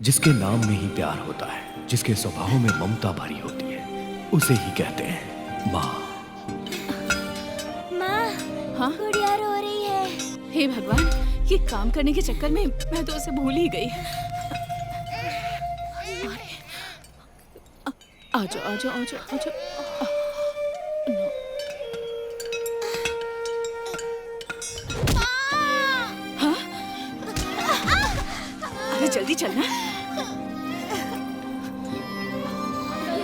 जिसके नाम में ही प्यार होता है, जिसके स्वभाव में ममता भरी होती है, उसे ही कहते हैं माँ। माँ, हाँ? गुड़िया रो रही है। हे भगवान, ये काम करने के चक्कर में मैं तो उसे भूल ही गई। अरे, आजा आजा आजा आजा। नो। हाँ? अरे जल्दी चलना।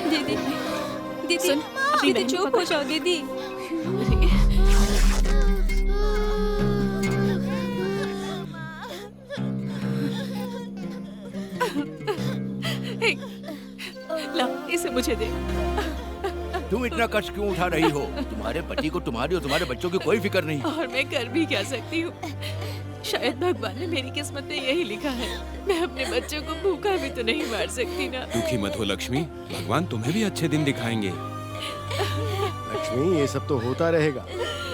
दीदी, दीदी, सुन, अपनी दीदी बहन को चुप हो पकड़। जाओ दीदी। अरे, हे, ला इसे मुझे दे। तुम इतना कष्ट क्यों उठा रही हो? तुम्हारे पति को तुम्हारी और तुम्हारे बच्चों की कोई फिक्र नहीं। और मैं कर भी क्या सकती हूँ? शायद भगवान ने मेरी किस्मत में यही लिखा है। मैं अपने बच्चों को भूखा भी तो नहीं मार सकती ना। दुखी मत हो लक्ष्मी, भगवान तुम्हें भी अच्छे दिन दिखाएंगे। लक्ष्मी, ये सब तो होता रहेगा,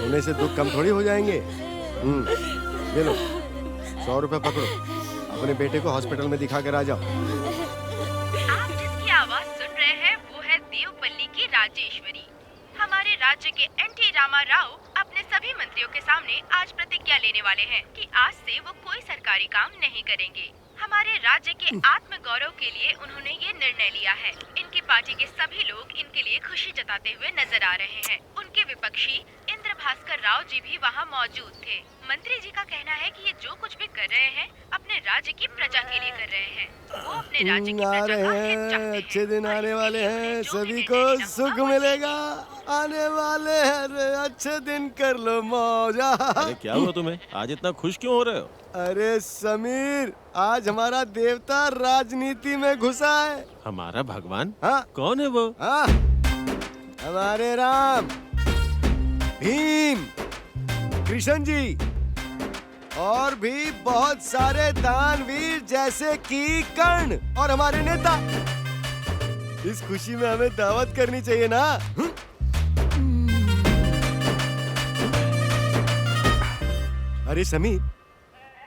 होने से दुख कम थोड़ी हो जाएंगे। ये लो 100 रुपए पकड़ो, अपने बेटे को हॉस्पिटल में दिखा कर आ जाओ। आप जिसकी आवाज सुन रहे हैं वो है देवपल्ली की राजेश्वरी। हमारे राज्य के एनटी रामा राव अपने सभी मंत्रियों के सामने आज प्रतिज्ञा लेने वाले हैं कि आज से वो कोई सरकारी काम नहीं करेंगे। हमारे राज्य के आत्म गौरव के लिए उन्होंने ये निर्णय लिया है। इनकी पार्टी के सभी लोग इनके लिए खुशी जताते हुए नजर आ रहे हैं। उनके विपक्षी इंद्र भास्कर राव जी भी वहाँ मौजूद थे। मंत्री जी का कहना है कि ये जो कुछ भी कर रहे हैं अपने राज्य की प्रजा के लिए कर रहे हैं। वो अपने राज्य की आ प्रजा रहे का हित हैं, चाहते हैं। अच्छे दिन और आने इसके वाले लिए हैं, उन्हें जो भी सभी निर्णय को लेना सुख होगा, वो मिलेगा। आने वाले हैं रे, अच्छे दिन कर लो मौजा। अरे क्या हुआ तुम्हें? आज इतना खुश क्यों हो रहे हो? अरे समीर, आज हमारा देवता राजनीति में घुसा है। हमारा भगवान? हाँ कौन है वो? हाँ, हमारे राम, भीम, कृष्ण जी और भी बहुत सारे दानवीर जैसे कि कर्ण और हमारे नेता। इस खुशी में हमें दावत करनी चाहिए ना। अरे समीर,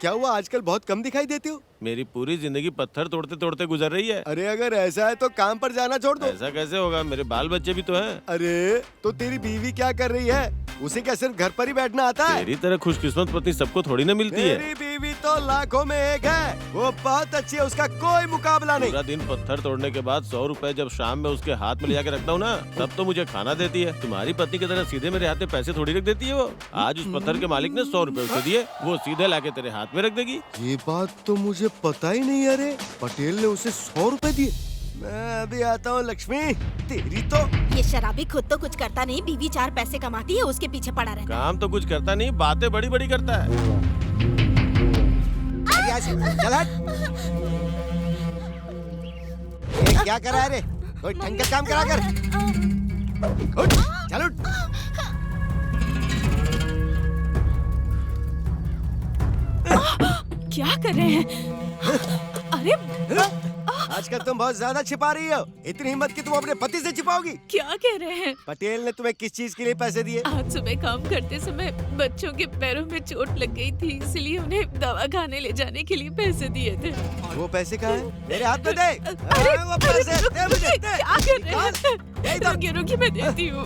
क्या हुआ, आजकल बहुत कम दिखाई देते हो? मेरी पूरी जिंदगी पत्थर तोड़ते तोड़ते गुजर रही है। अरे अगर ऐसा है तो काम पर जाना छोड़ दो। ऐसा कैसे होगा? मेरे बाल बच्चे भी तो हैं। अरे तो तेरी बीवी क्या कर रही है? उसे क्या सिर्फ घर पर ही बैठना आता है? तेरी तरह खुशकिस्मत पत्नी सबको थोड़ी ना मिलती है। मेरी बीवी तो लाखों में एक है, वो बहुत अच्छी है, उसका कोई मुकाबला नहीं। पूरा दिन पत्थर तोड़ने के बाद 100 रुपए जब शाम में उसके हाथ में ले जाके रखता हूँ ना, तब तो मुझे खाना देती है। तुम्हारी पत्नी की तरह सीधे मेरे हाथ में पैसे थोड़ी रख देती है वो। आज उस पत्थर के मालिक ने 100 रुपए उसे दिए, वो सीधे लाके तेरे हाथ में रख देगी। ये बात तो मुझे पता ही नहीं। अरे पटेल ने उसे 100 रुपए दिए। मैं अभी आता हूँ लक्ष्मी, तेरी तो। ये शराबी खुद तो कुछ करता नहीं, बीवी 4 पैसे कमाती है, उसके पीछे पड़ा रहता है। काम तो कुछ करता नहीं, बातें बड़ी बड़ी करता है। चल हट। ये क्या कर रहा है रे? कोई ढंग का काम करा कर। उठ, चल उठ। क्या कर रहे हैं? अरे आजकल तुम बहुत ज्यादा छिपा रही हो। इतनी हिम्मत कि तुम अपने पति से छिपाओगी? क्या कह रहे हैं? पटेल ने तुम्हें किस चीज के लिए पैसे दिए? आज सुबह काम करते समय बच्चों के पैरों में चोट लग गई थी, इसलिए उन्हें दवा खाने ले जाने के लिए पैसे दिए थे। वो पैसे कहाँ हैं? मेरे हाथ में दे। अरे वो पैसे दे मुझे, दे। क्या कर रहे हैं? दे इधर। रुकिए रुकिए, मैं देती हूँ।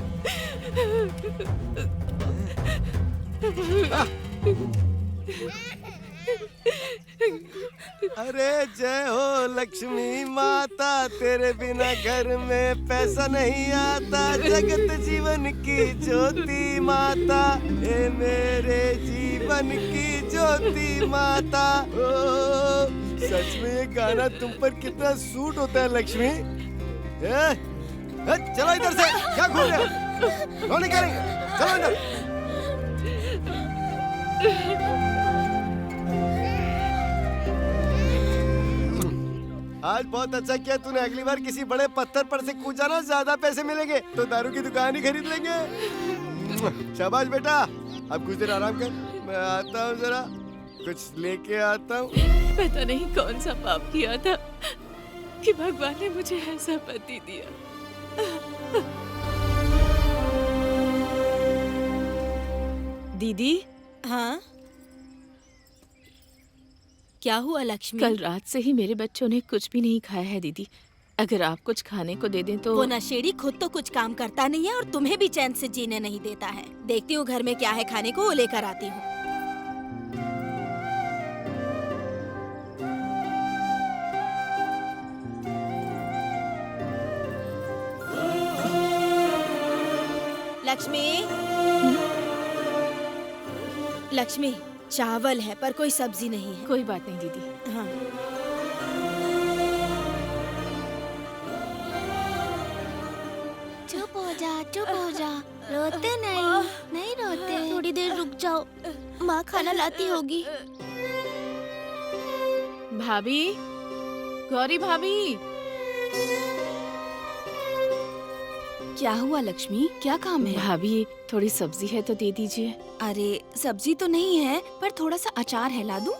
अरे जय हो लक्ष्मी माता, तेरे बिना घर में पैसा नहीं आता। जगत जीवन की ज्योति माता, हे मेरे जीवन की ज्योति माता। ओ, सच में ये गाना तुम पर कितना सूट होता है लक्ष्मी। चलो इधर से, क्या घूम रहे हो? कौन निकालेंगे? चलो इधर। आज बहुत अच्छा किया तूने। अगली बार किसी बड़े पत्थर पर से कूदा ना, ज्यादा पैसे मिलेंगे तो दारू की दुकान ही खरीद लेंगे। शाबाश बेटा, अब कुछ देर आराम कर, मैं आता हूँ, जरा कुछ लेके आता हूँ। पता नहीं कौन सा पाप किया था कि भगवान ने मुझे ऐसा पति दिया। दीदी, हाँ क्या हुआ लक्ष्मी? कल रात से ही मेरे बच्चों ने कुछ भी नहीं खाया है दीदी। अगर आप कुछ खाने को दे दें तो। वो नशेड़ी खुद तो कुछ काम करता नहीं है और तुम्हें भी चैन से जीने नहीं देता है। देखती हूँ घर में क्या है खाने को, वो लेकर आती हूँ। लक्ष्मी, लक्ष्मी, चावल है पर कोई सब्जी नहीं है। कोई बात नहीं दीदी। हाँ। चुप हो जा, रोते नहीं रोते। थोड़ी देर रुक जाओ, माँ खाना लाती होगी। भाभी, गौरी भाभी। क्या हुआ लक्ष्मी, क्या काम है? भाभी थोड़ी सब्जी है तो दे दीजिए। अरे सब्जी तो नहीं है, पर थोड़ा सा अचार है, ला दूं?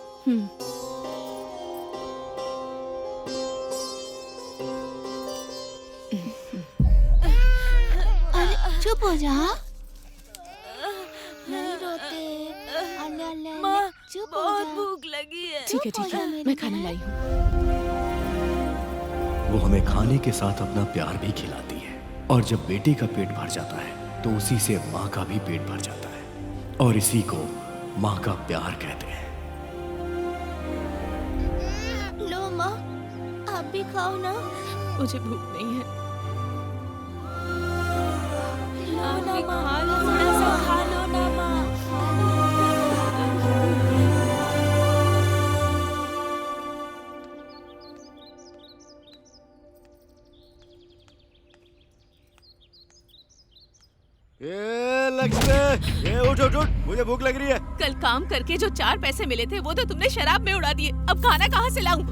अरे चुप हो जा, नहीं रोते। माँ, चुप हो बहुत जा। भूख लगी है। ठीक है, मैं खाना लाई हूँ। वो हमें खाने के साथ अपना प्यार भी खिलाती है और जब बेटे का पेट भर जाता है तो उसी से माँ का भी पेट भर जाता है और इसी को माँ का प्यार कहते हैं। लो माँ, आप भी खाओ ना। मुझे भूख नहीं है। लो ना माँ, थोड़ा सा खा लो ना माँ। ये लक्ष्मी, ये उठ उठ उठ, मुझे भूख लग रही है। कल काम करके जो 4 पैसे मिले थे वो तो तुमने शराब में उड़ा दिए। अब खाना कहाँ से लाऊं?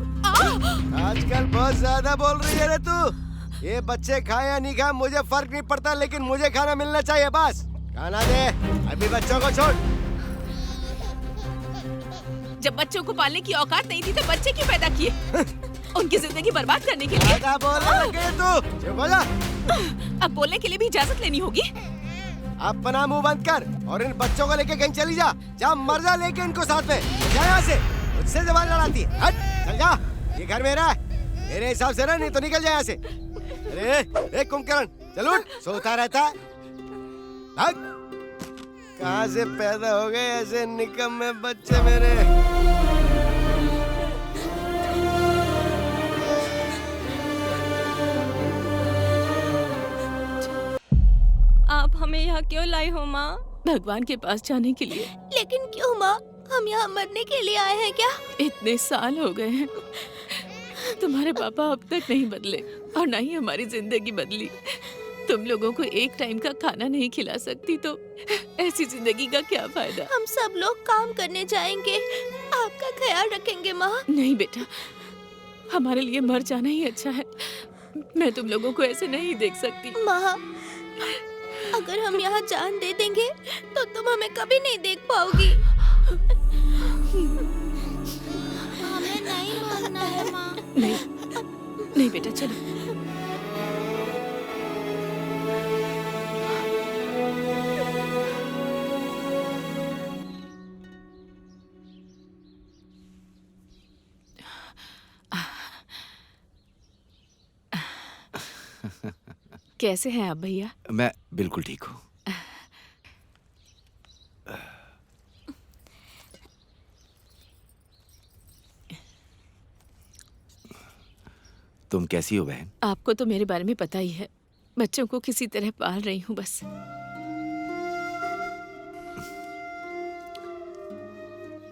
आजकल बहुत ज्यादा बोल रही है रे तू। ये बच्चे खाए या नहीं खाए मुझे फर्क नहीं पड़ता, लेकिन मुझे खाना मिलना चाहिए बस। खाना दे, अभी बच्चों को छोड़। जब बच्चों को पालने की औकात नहीं थी तो बच्चे क्यों पैदा किए? उनकी जिंदगी बर्बाद करने के लिए। ज्यादा बोलने लग गई तू, चुप हो जा। अब बोलने के लिए भी इजाजत लेनी होगी। अपना मुंह बंद कर और इन बच्चों को लेके कहीं चली जा। जा मर जा लेके इनको साथ में। जा यहाँ से, मुझसे जबान लड़ाती है। हट, चल जा, ये घर मेरा है। मेरे हिसाब से ना, नहीं तो निकल जा यहाँ से। अरे एक कुंभकर्ण, चल उठ, सोता रहता है। भाग, कहाँ से पैदा हो गए ऐसे निकम्मे बच्चे मेरे। आप हमें यहाँ क्यों लाई हो माँ? भगवान के पास जाने के लिए। लेकिन क्यों माँ, हम यहाँ मरने के लिए आए हैं क्या? इतने साल हो गए हैं, तुम्हारे पापा अब तक नहीं बदले और ना ही हमारी जिंदगी बदली। तुम लोगों को एक टाइम का खाना नहीं खिला सकती तो ऐसी जिंदगी का क्या फायदा? हम सब लोग काम करने जाएंगे, आपका ख्याल रखेंगे माँ। नहीं बेटा, हमारे लिए मर जाना ही अच्छा है। मैं तुम लोगों को ऐसे नहीं देख सकती। माँ, अगर हम यहाँ जान दे देंगे तो तुम हमें कभी नहीं देख पाओगी। हमें नहीं मरना है माँ। नहीं बेटा, चलो। कैसे हैं आप भैया? मैं बिल्कुल ठीक हूँ। तुम कैसी हो बहन? आपको तो मेरे बारे में पता ही है। बच्चों को किसी तरह पाल रही हूँ बस।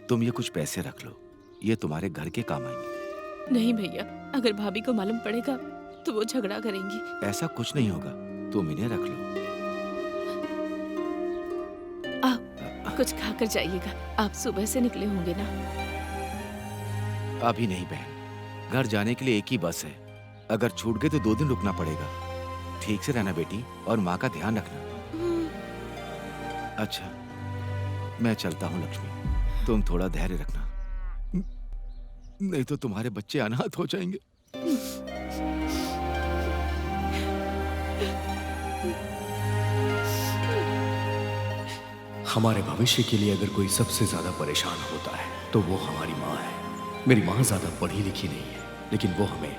तुम ये कुछ पैसे रख लो, ये तुम्हारे घर के काम आएंगे। नहीं भैया, अगर भाभी को मालूम पड़ेगा तो वो झगड़ा करेंगी। ऐसा कुछ नहीं होगा, तुम इन्हें रख लो। आप कुछ खाकर जाइएगा। आप सुबह से निकले होंगे ना? अभी नहीं बहन, घर जाने के लिए एक ही बस है। अगर छूट गए तो 2 दिन रुकना पड़ेगा। ठीक से रहना बेटी और माँ का ध्यान रखना। अच्छा, मैं चलता हूँ लक्ष्मी, तुम थोड़ा धैर्य रखना, नहीं तो तुम्हारे बच्चे अनाथ हो जाएंगे। हमारे भविष्य के लिए अगर कोई सबसे ज्यादा परेशान होता है तो वो हमारी माँ है। मेरी माँ ज्यादा पढ़ी लिखी नहीं है, लेकिन वो हमें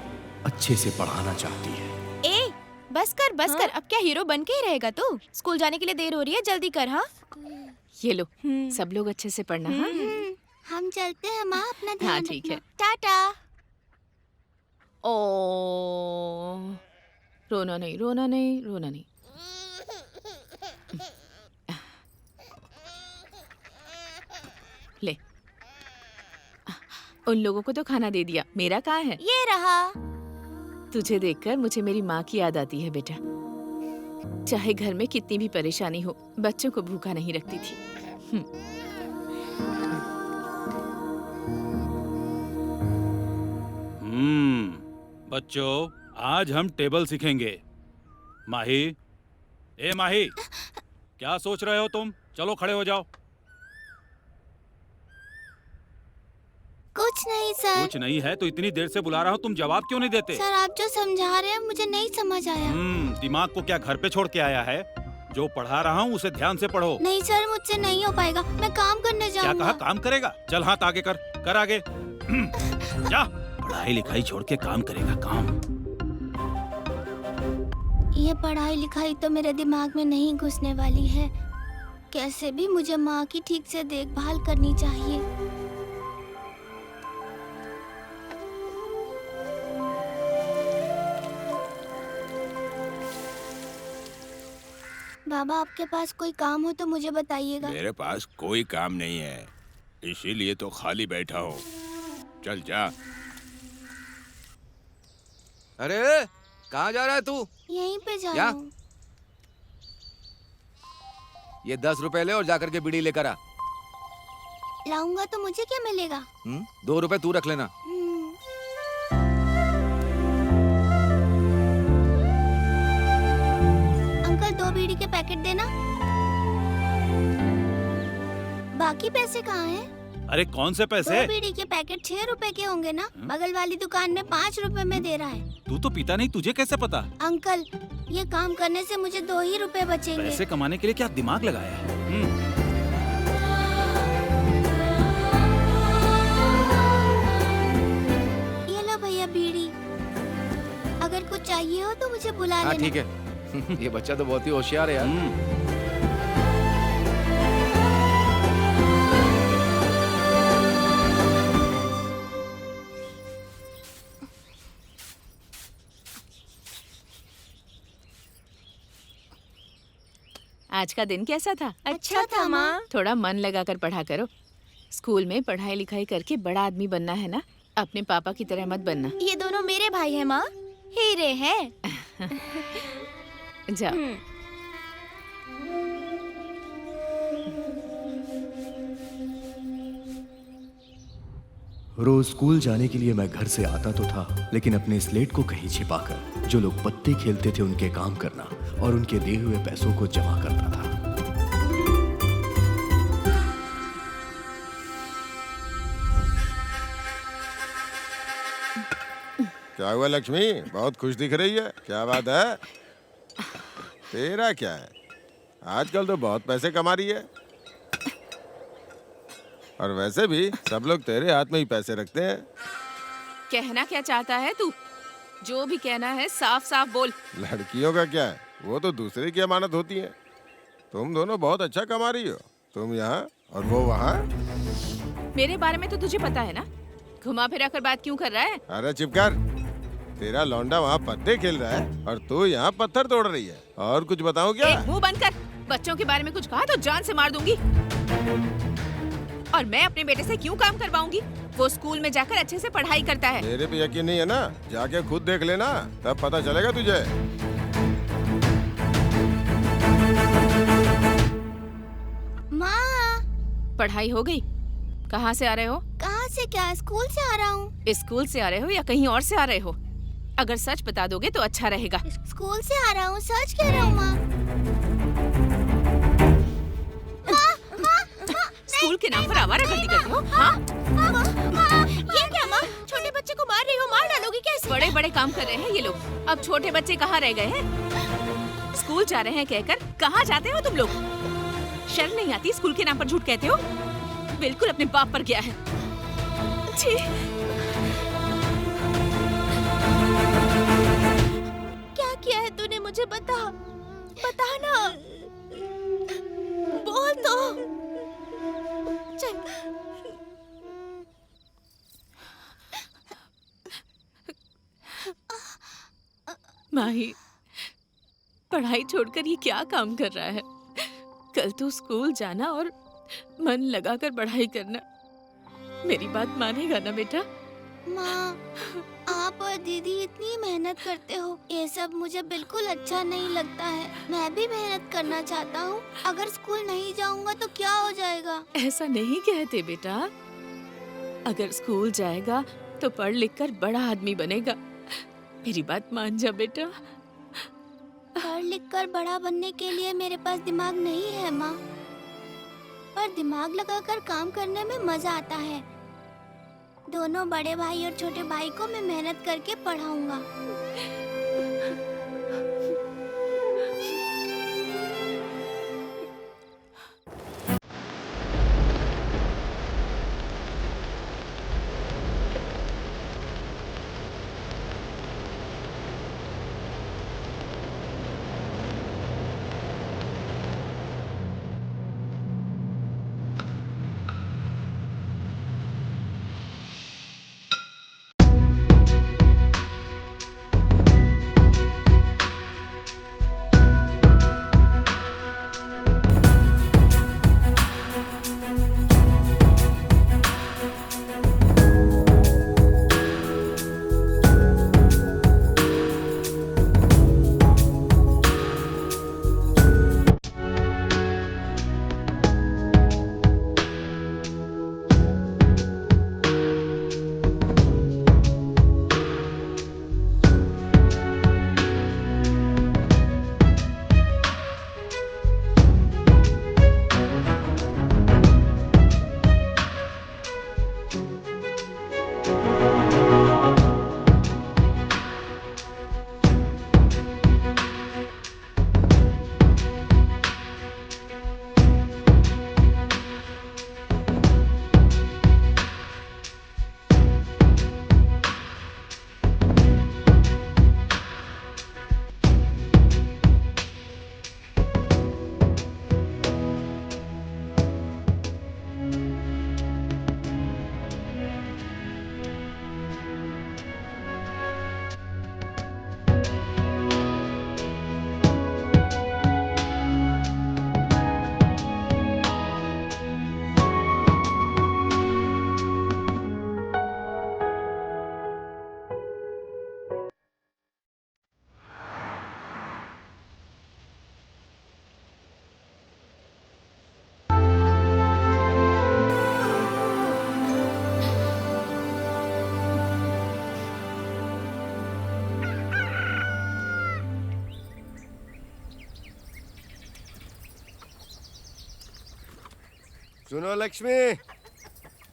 अच्छे से पढ़ाना चाहती है। ए, बस कर अब क्या हीरो बन के ही रहेगा तू? स्कूल जाने के लिए देर हो रही है, जल्दी कर। हाँ ये लो, सब लोग अच्छे से पढ़ना। हाँ हम चलते हैं माँ, अपना ध्यान हाँ ठीक है। टाटा। ओ रोना नहीं, रोना नहीं, रोना नहीं। ले, उन लोगों को तो खाना दे दिया, मेरा कहाँ है? ये रहा। तुझे देखकर मुझे मेरी माँ की याद आती है बेटा। चाहे घर में कितनी भी परेशानी हो, बच्चों को भूखा नहीं रखती थी। बच्चों, आज हम टेबल सीखेंगे। माही, ए माही, क्या सोच रहे हो तुम? चलो खड़े हो जाओ। कुछ नहीं सर। कुछ नहीं है तो इतनी देर से बुला रहा हूँ, तुम जवाब क्यों नहीं देते? सर आप जो समझा रहे हैं मुझे नहीं समझ आया। दिमाग को क्या घर पे छोड़ के आया है? जो पढ़ा रहा हूँ उसे ध्यान से पढ़ो। नहीं सर, मुझसे नहीं हो पाएगा, मैं काम करने क्या जाऊंगा। कहा? काम करेगा? चल हाथ आगे कर आगे। जा, पढ़ाई लिखाई छोड़ के काम करेगा, काम। ये पढ़ाई लिखाई तो मेरे दिमाग में नहीं घुसने वाली है। कैसे भी मुझे माँ की ठीक से देखभाल करनी चाहिए। बाबा आपके पास कोई काम हो तो मुझे बताइएगा। मेरे पास कोई काम नहीं है, इसीलिए तो खाली बैठा हूँ। चल जा। अरे कहाँ जा रहा है तू? यहीं पे जा क्या? रहा हूँ। ये 10 रुपए ले और जाकर के बीड़ी लेकर आ। लाऊंगा तो मुझे क्या मिलेगा? 2 रुपए तू रख लेना। अंकल 2 बीड़ी के पैकेट देना। बाकी पैसे कहाँ हैं? अरे कौन से पैसे? 2 बीड़ी के पैकेट 6 रुपए के होंगे ना? बगल वाली दुकान में 5 रुपए में दे रहा है। तू तो पीता नहीं, तुझे कैसे पता? अंकल ये काम करने से मुझे 2 ही रुपए बचेंगे। पैसे कमाने के लिए क्या दिमाग लगाया है? ये लो भैया बीड़ी, अगर कुछ चाहिए हो तो मुझे बुला लेना। ठीक है। ये बच्चा तो बहुत ही होशियार है यार। आज का दिन कैसा था? अच्छा था माँ। थोड़ा मन लगाकर पढ़ा करो। स्कूल में पढ़ाई लिखाई करके बड़ा आदमी बनना है ना, अपने पापा की तरह मत बनना। ये दोनों मेरे भाई हैं माँ, हीरे हैं। जाओ। रोज स्कूल जाने के लिए मैं घर से आता तो था, लेकिन अपने स्लेट को कहीं छिपाकर जो लोग पत्ते खेलते थे उनके काम करना और उनके दिए हुए पैसों को जमा करता था। क्या हुआ लक्ष्मी, बहुत खुश दिख रही है, क्या बात है? तेरा क्या है, आजकल तो बहुत पैसे कमा रही है। और वैसे भी सब लोग तेरे हाथ में ही पैसे रखते हैं। कहना क्या चाहता है तू? जो भी कहना है साफ साफ बोल। लड़कियों का क्या है, वो तो दूसरे की अमानत होती है। तुम दोनों बहुत अच्छा कमा रही हो, तुम यहाँ और वो वहाँ। मेरे बारे में तो तुझे पता है ना, घुमा फिरा कर बात क्यों कर रहा है? अरे चुप कर, तेरा लौंडा वहाँ पत्ते खेल रहा है और तू यहाँ पत्थर तोड़ रही है। और कुछ बताऊँ क्या? मुंह बंद कर। बच्चों के बारे में कुछ कहा तो जान से मार दूंगी। और मैं अपने बेटे से क्यों काम करवाऊंगी? वो स्कूल में जाकर अच्छे से पढ़ाई करता है। मेरे पे यकीन नहीं है ना, जाके खुद देख लेना, तब पता चलेगा तुझे। माँ, पढ़ाई हो गई? कहाँ से आ रहे हो? कहाँ से क्या, स्कूल से आ रहा हूँ। स्कूल से आ रहे हो या कहीं और से आ रहे हो? अगर सच बता दोगे तो अच्छा रहेगा। स्कूल से आ रहा हूँ, सच कह रहा हूँ माँ। स्कूल के नाम पर आवारागर्दी करते हो? हाँ? ये क्या माँ, छोटे बच्चे को मार रही हो, मार डालोगी क्या? बड़े बड़े काम कर रहे हैं ये लोग। अब छोटे बच्चे कहाँ रह गए हैं? स्कूल जा रहे हैं कहकर कहाँ जाते हो तुम लोग? शर्म नहीं आती? स्कूल के नाम पर झूठ कहते हो। बिल्कुल अपने बाप पर गया है। छी। बता, बता ना, बोल तो। चल। माही, पढ़ाई छोड़कर ये क्या काम कर रहा है? कल तो स्कूल जाना और मन लगाकर पढ़ाई करना। मेरी बात मानेगा ना बेटा? माँ, आप और दीदी इतनी मेहनत करते हो, ये सब मुझे बिल्कुल अच्छा नहीं लगता है। मैं भी मेहनत करना चाहता हूँ। अगर स्कूल नहीं जाऊँगा तो क्या हो जाएगा? ऐसा नहीं कहते बेटा। अगर स्कूल जाएगा तो पढ़ लिख कर बड़ा आदमी बनेगा। मेरी बात मान जा बेटा। पढ़ लिख कर बड़ा बनने के लिए मेरे पास दिमाग नहीं है माँ, पर दिमाग लगाकर काम करने में मजा आता है। दोनों बड़े भाई और छोटे भाई को मैं मेहनत करके पढ़ाऊंगा। सुनो लक्ष्मी,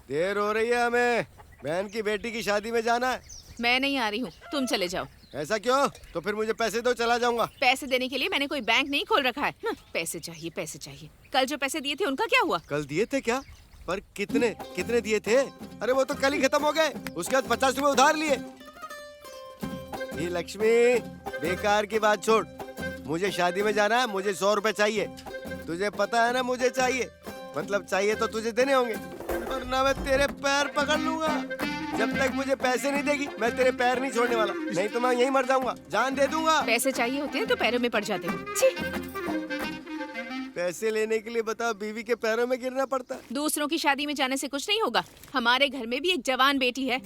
देर हो रही है, हमें बहन की बेटी की शादी में जाना है। मैं नहीं आ रही हूँ, तुम चले जाओ। ऐसा क्यों? तो फिर मुझे पैसे दो, चला जाऊंगा। पैसे देने के लिए मैंने कोई बैंक नहीं खोल रखा है। पैसे चाहिए, पैसे चाहिए। कल जो पैसे दिए थे उनका क्या हुआ? कल दिए थे क्या? पर कितने कितने दिए थे? अरे वो तो कल ही खत्म हो गए। उसके बाद 50 रुपए उधार लिए। ये लक्ष्मी, बेकार की बात छोड़, मुझे शादी में जाना है, मुझे 100 रुपए चाहिए। तुझे पता है ना मुझे चाहिए, मतलब चाहिए तो तुझे देने होंगे, वरना मैं तेरे पैर पकड़ लूंगा। जब तक मुझे पैसे नहीं देगी मैं तेरे पैर नहीं छोड़ने वाला, नहीं तो मैं यहीं मर जाऊंगा, जान दे दूंगा। पैसे चाहिए होते हैं तो पैरों में पड़ जाते हो। पैसे लेने के लिए बताओ, बीवी के पैरों में गिरना पड़ता। दूसरों की शादी में जाने से कुछ नहीं होगा। हमारे घर में भी एक जवान बेटी है,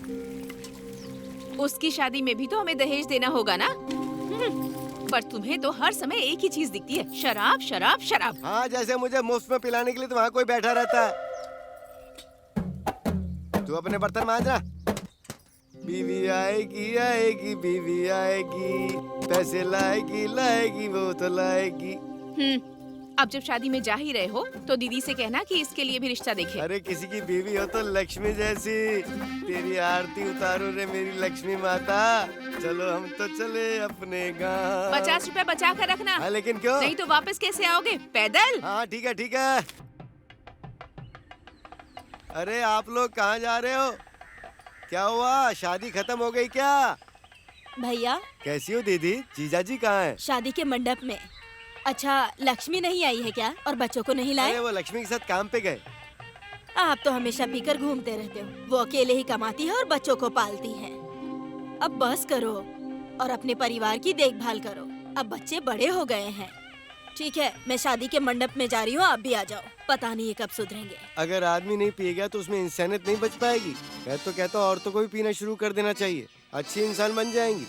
उसकी शादी में भी तो हमें दहेज देना होगा ना। पर तुम्हें तो हर समय एक ही चीज दिखती है, शराब शराब शराब। हाँ, जैसे मुझे मुफ्त में पिलाने के लिए तो वहाँ कोई बैठा रहता है। तू अपने बर्तन मांजना। बीवी आएगी आएगी बीवी आएगी, पैसे लाएगी लाएगी वो तो लाएगी। अब जब शादी में जा ही रहे हो तो दीदी से कहना कि इसके लिए भी रिश्ता देखे। अरे किसी की बीवी हो तो लक्ष्मी जैसी, तेरी आरती उतारो रे मेरी लक्ष्मी माता। चलो हम तो चले अपने गाँव। 50 रुपए बचा कर रखना। हाँ, लेकिन क्यों? नहीं तो वापस कैसे आओगे? पैदल? हाँ ठीक है ठीक है। अरे आप लोग कहाँ जा रहे हो? क्या हुआ, शादी खत्म हो गई क्या? भैया कैसी हो दीदी? जीजाजी कहाँ हैं? शादी के मंडप में। अच्छा, लक्ष्मी नहीं आई है क्या? और बच्चों को नहीं लाए? अरे वो लक्ष्मी के साथ काम पे गए। आप तो हमेशा पीकर घूमते रहते हो। वो अकेले ही कमाती है और बच्चों को पालती है। अब बस करो और अपने परिवार की देखभाल करो। अब बच्चे बड़े हो गए हैं। ठीक है, मैं शादी के मंडप में जा रही हूँ, आप भी आ जाओ। पता नहीं ये कब सुधरेंगे। अगर आदमी नहीं पिएगा तो उसमें इंसानियत नहीं बच पाएगी। मैं तो कहता हूँ औरतों को भी पीना शुरू कर देना चाहिए, अच्छी इंसान बन जाएंगी।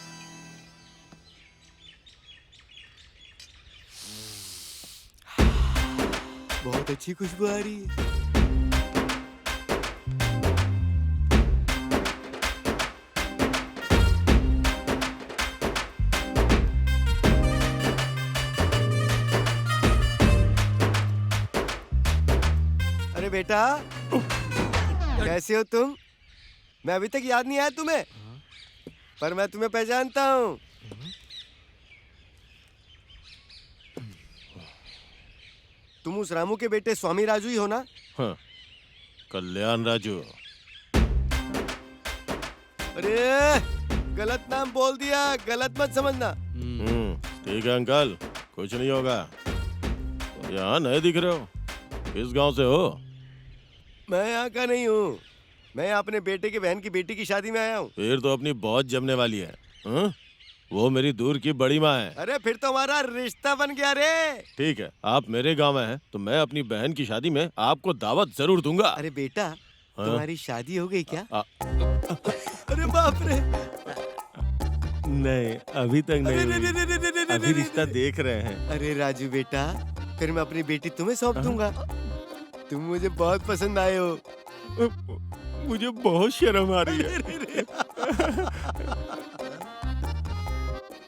बहुत अच्छी खुशबू आ रही है। अरे बेटा, कैसे हो तुम? मैं अभी तक याद नहीं आया तुम्हें, पर मैं तुम्हें पहचानता हूँ। तुम उस रामू के बेटे स्वामी राजू ही हो ना? हाँ, कल्याण राजू। अरे गलत नाम बोल दिया, गलत मत समझना। ठीक है अंकल, कुछ नहीं होगा। तो यहाँ नए दिख रहे हो, किस गांव से हो? मैं यहाँ का नहीं हूँ, मैं अपने बेटे के बहन की बेटी की शादी में आया हूँ। फिर तो अपनी बहुत जमने वाली है। हाँ? वो मेरी दूर की बड़ी माँ है। अरे फिर तो हमारा रिश्ता बन गया रे। ठीक है, आप मेरे गांव में हैं, तो मैं अपनी बहन की शादी में आपको दावत जरूर दूंगा। अरे बेटा, हाँ? तुम्हारी शादी हो गई क्या? अरे बाप रे। नहीं, अभी तक नहीं अरे, हुई। अभी रिश्ता देख रहे हैं। अरे राजू बेटा, फिर मैं अपनी बेटी तुम्हें सौंप दूंगा। तुम मुझे बहुत पसंद आए हो। मुझे बहुत शर्म आ रही है।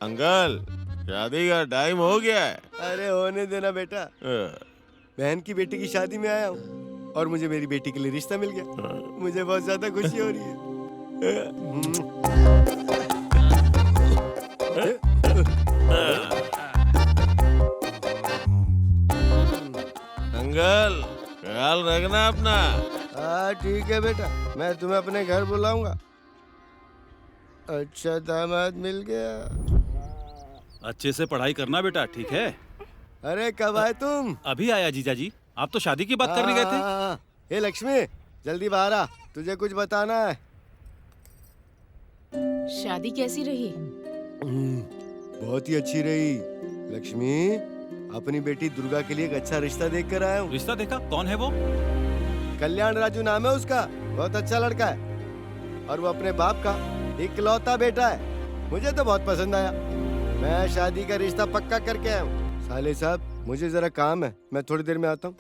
अंकल, शादी का टाइम हो गया है। अरे होने देना बेटा, बहन की बेटी की शादी में आया हूँ और मुझे मेरी बेटी के लिए रिश्ता मिल गया। मुझे बहुत ज्यादा खुशी हो रही है। अंकल, ख्याल रखना अपना। हाँ ठीक है बेटा, मैं तुम्हें अपने घर बुलाऊंगा। अच्छा दामाद मिल गया। अच्छे से पढ़ाई करना बेटा, ठीक है? अरे कब आए तुम? अभी आया जीजाजी। आप तो शादी की बात करने गए थे। हे लक्ष्मी, जल्दी बाहर आ, तुझे कुछ बताना है। शादी कैसी रही? बहुत ही अच्छी रही। लक्ष्मी, अपनी बेटी दुर्गा के लिए एक अच्छा रिश्ता देख कर आया हूँ। रिश्ता देखा? कौन है वो? कल्याण राजू नाम है उसका, बहुत अच्छा लड़का है और वो अपने बाप का इकलौता बेटा है। मुझे तो बहुत पसंद आया। मैं शादी का रिश्ता पक्का करके आया हूँ। साले साहब, मुझे जरा काम है, मैं थोड़ी देर में आता हूँ।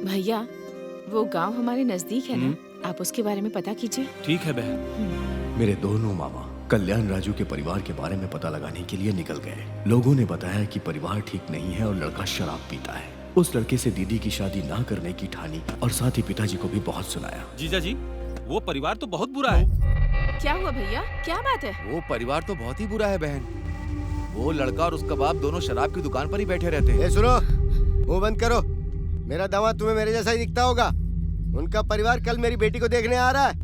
भैया, वो गांव हमारे नजदीक है ना, आप उसके बारे में पता कीजिए। ठीक है बहन। मेरे दोनों मामा कल्याण राजू के परिवार के बारे में पता लगाने के लिए निकल गए। लोगों ने बताया कि परिवार ठीक नहीं है और लड़का शराब पीता है। उस लड़के से दीदी की शादी ना करने की ठानी और साथ ही पिताजी को भी बहुत सुनाया। जीजाजी, वो परिवार तो बहुत बुरा है। क्या हुआ भैया, क्या बात है? वो परिवार तो बहुत ही बुरा है बहन। वो लड़का और उसका बाप दोनों शराब की दुकान पर ही बैठे रहते हैं। सुनो, मुंह बंद करो। मेरा दामाद तुम्हें मेरे जैसा ही दिखता होगा। उनका परिवार कल मेरी बेटी को देखने आ रहा है।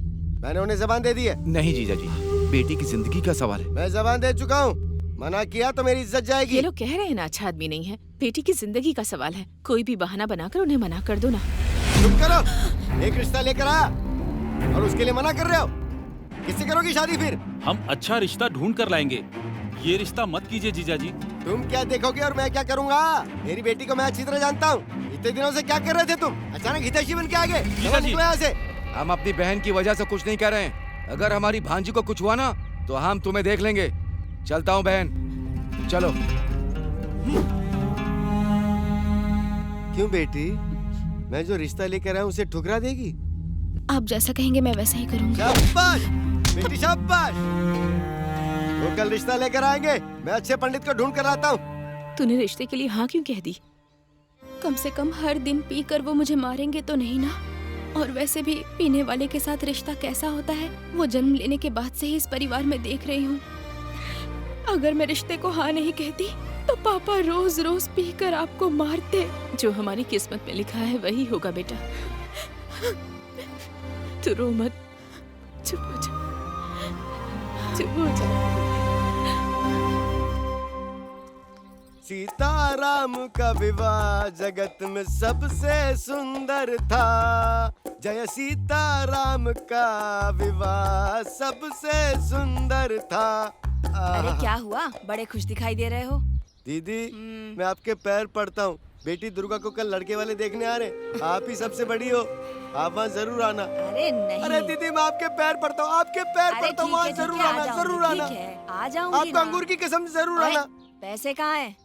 मैंने उन्हें जबान दे दी है। नहीं जीजा जी, बेटी की जिंदगी का सवाल है। मैं जबान दे चुका हूँ, मना किया तो मेरी इज्जत जाएगी। ये लोग कह रहे हैं ना अच्छा आदमी नहीं है। बेटी की जिंदगी का सवाल है, कोई भी बहाना बनाकर उन्हें मना कर दो ना। चुप करो, एक रिश्ता लेकर आया और उसके लिए मना कर रहे हो। किससे करोगी शादी फिर? हम अच्छा रिश्ता ढूंढ कर लाएंगे, ये रिश्ता मत कीजिए जीजाजी। तुम क्या देखोगे और मैं क्या करूँगा? मेरी बेटी को मैं अच्छी तरह जानता हूँ। इतने दिनों से क्या कर रहे थे तुम? अचानक हितैषी बन के आ गए। निकलो यहाँ से। हम अपनी बहन की वजह से कुछ नहीं कर रहे हैं। अगर हमारी भांजी को कुछ हुआ ना तो हम तुम्हें देख लेंगे। चलता हूँ बहन, चलो। क्यों बेटी, मैं जो रिश्ता लेकर आया हूँ उसे ठुकरा देगी? आप जैसा कहेंगे मैं वैसा ही करूंगी। शाबाश बेटी, शाबाश। वो कल रिश्ता लेकर आएंगे, मैं अच्छे पंडित को ढूंढ कर आता हूँ। तूने रिश्ते के लिए हाँ क्यों कह दी? कम से कम हर दिन पीकर वो मुझे मारेंगे तो नहीं ना। और वैसे भी पीने वाले के साथ रिश्ता कैसा होता है वो जन्म लेने के बाद से ही इस परिवार में देख रही हूँ। अगर मैं रिश्ते को हाँ नहीं कहती तो पापा रोज रोज पीकर आपको मारते। जो हमारी किस्मत में लिखा है वही होगा बेटा। तू रो मत, चुप हो जा। चुप हो जा। सीताराम का विवाह जगत में सबसे सुंदर था। जय सीताराम का विवाह सबसे सुंदर था। अरे क्या हुआ, बड़े खुश दिखाई दे रहे हो? दीदी मैं आपके पैर पड़ता हूँ। बेटी दुर्गा को कल लड़के वाले देखने आ रहे, आप ही सबसे बड़ी हो, आप वहाँ जरूर आना। अरे नहीं। अरे दीदी मैं आपके पैर पड़ता हूँ, आपके पैर पड़ता हूँ, वहाँ जरूर आना, जरूर आना। आ जाऊंगी आपको अंगूर की कसम जरूर आना। पैसे कहाँ हैं?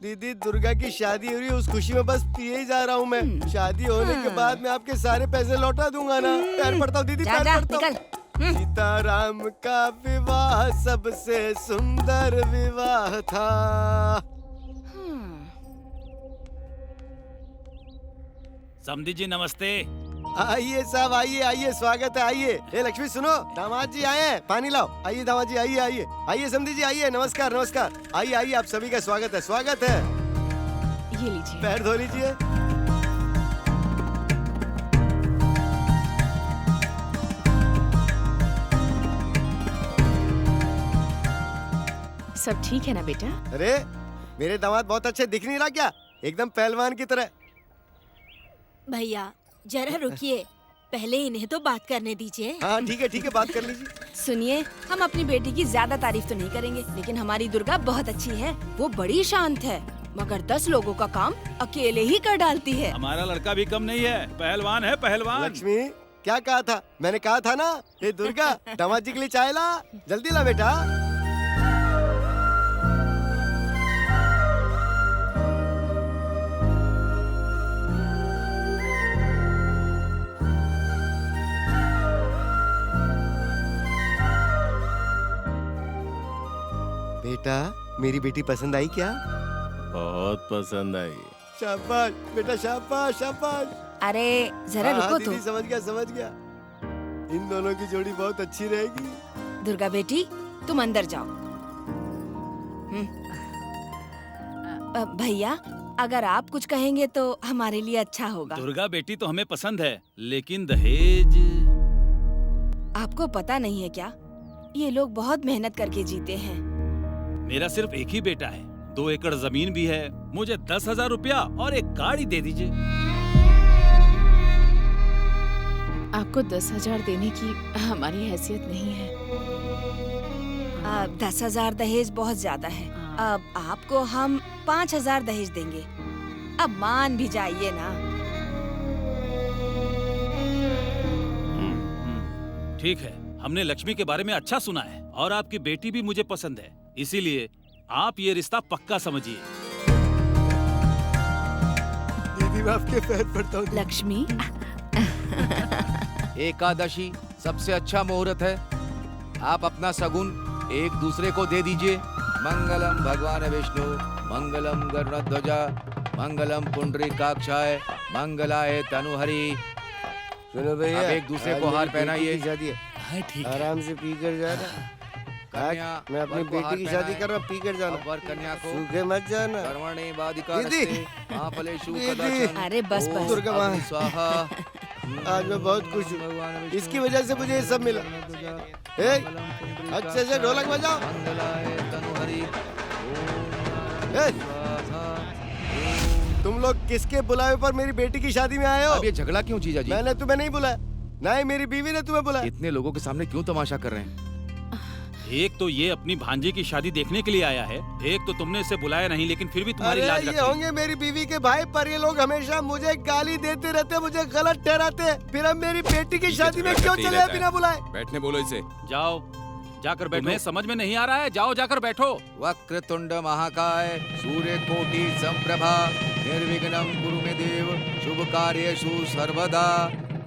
दीदी दुर्गा की शादी हो रही है, उस खुशी में बस पिए ही जा रहा हूँ मैं। शादी होने के बाद मैं आपके सारे पैसे लौटा दूंगा ना। पैर पड़ता हूँ दीदी, पैर पड़ता हूँ। सीताराम का विवाह सबसे सुंदर विवाह था। समधी जी नमस्ते। आइए साहब, आइए आइए, स्वागत है, आइए। ए लक्ष्मी सुनो, दामाद जी आए हैं, पानी लाओ। आइए दामाद जी, आइए आइए आइए, समधी जी आइए, नमस्कार नमस्कार। आइए आइए, आप सभी का स्वागत है, स्वागत है। ये लीजिए। पैर धो लीजिए। सब ठीक है ना बेटा? अरे मेरे दामाद बहुत अच्छे दिख नहीं रहा क्या? एकदम पहलवान की तरह। भैया जरा रुकिए, पहले इन्हें तो बात करने दीजिए। हाँ ठीक है, बात कर लीजिए। सुनिए, हम अपनी बेटी की ज्यादा तारीफ तो नहीं करेंगे, लेकिन हमारी दुर्गा बहुत अच्छी है। वो बड़ी शांत है, मगर 10 लोगों का काम अकेले ही कर डालती है। हमारा लड़का भी कम नहीं है, पहलवान है पहलवान। लक्ष्मी क्या कहा था? मैंने कहा था ना, ये दुर्गा दामाद जी के लिए चाय ला, जल्दी ला बेटा। बेटा मेरी बेटी पसंद आई क्या? बहुत पसंद आई। शाबाश बेटा, शाबाश शाबाश। अरे जरा रुको तो। दीदी समझ गया। इन दोनों की जोड़ी बहुत अच्छी रहेगी। दुर्गा बेटी तुम अंदर जाओ। भैया अगर आप कुछ कहेंगे तो हमारे लिए अच्छा होगा। दुर्गा बेटी तो हमें पसंद है, लेकिन दहेज। आपको पता नहीं है क्या, ये लोग बहुत मेहनत करके जीते हैं। मेरा सिर्फ एक ही बेटा है, 2 एकड़ जमीन भी है। मुझे 10,000 रुपया और एक गाड़ी दे दीजिए। आपको 10,000 देने की हमारी हैसियत नहीं है। 10,000 दहेज बहुत ज्यादा है। अब आपको हम 5,000 दहेज देंगे। अब मान भी जाइए ना। ठीक है, हमने लक्ष्मी के बारे में अच्छा सुना है और आपकी बेटी भी मुझे पसंद है, इसीलिए आप ये रिश्ता पक्का समझिए। दीदी मैं आपके पैर पड़ता हूँ। लक्ष्मी एकादशी सबसे अच्छा मुहूर्त है, आप अपना सगुन एक दूसरे को दे दीजिए। मंगलम भगवान विष्णु, मंगलम गरुड़ध्वजा, मंगलम पुंडरीकाक्षाय, मंगलाय तनुहरि। सुनो भैया, अब एक दूसरे को हार पहनाइए। शादी हाँ ठीक है। आराम से पी कर जाना। कन्या मैं अपनी वर को हार बेटी की शादी पहनाए। कर रहा, पी कर जाना। अब वर कन्या को सूखे मत जाना। कर्मणे बाधिका दीदी। महाफलेषु दीदी। कदाचन। अरे बस ओम बस। दुर्गा माँ। अग्नि स्वाहा। आज मैं बहुत खुश हूँ, भगवान विष्णु, इसकी वजह से मुझे ये सब मिला। ए, अच्छे से ढोलक बजाओ। मंगलाय तनुहरि। ए, तुम लोग किसके बुलावे पर मेरी बेटी की शादी में आए हो? अब ये झगड़ा क्यों जीजा जी? मैंने तुम्हें नहीं बुलाया, ना ही मेरी बीवी ने तुम्हें बुलाया। इतने लोगों के सामने क्यों तमाशा कर रहे हैं? एक तो ये अपनी भांजी की शादी देखने के लिए आया है, एक तो तुमने इसे बुलाया नहीं, लेकिन फिर भी तुम्हारी अरे लाज ये रखी। होंगे मेरी बीवी के भाई, पर ये लोग हमेशा मुझे गाली देते रहते, मुझे गलत ठहराते। फिर हम मेरी बेटी की शादी में क्यों चले बिना बुलाए? बैठने बोलो इसे। जाओ जाकर बैठो। तुम्हें समझ में नहीं आ रहा है, जाओ जाकर बैठो। वक्रतुंड महाकाय, सूर्य कोटि संप्रभा, निर्विघ्नं कुरु मे देव, शुभ कार्येषु सर्वदा।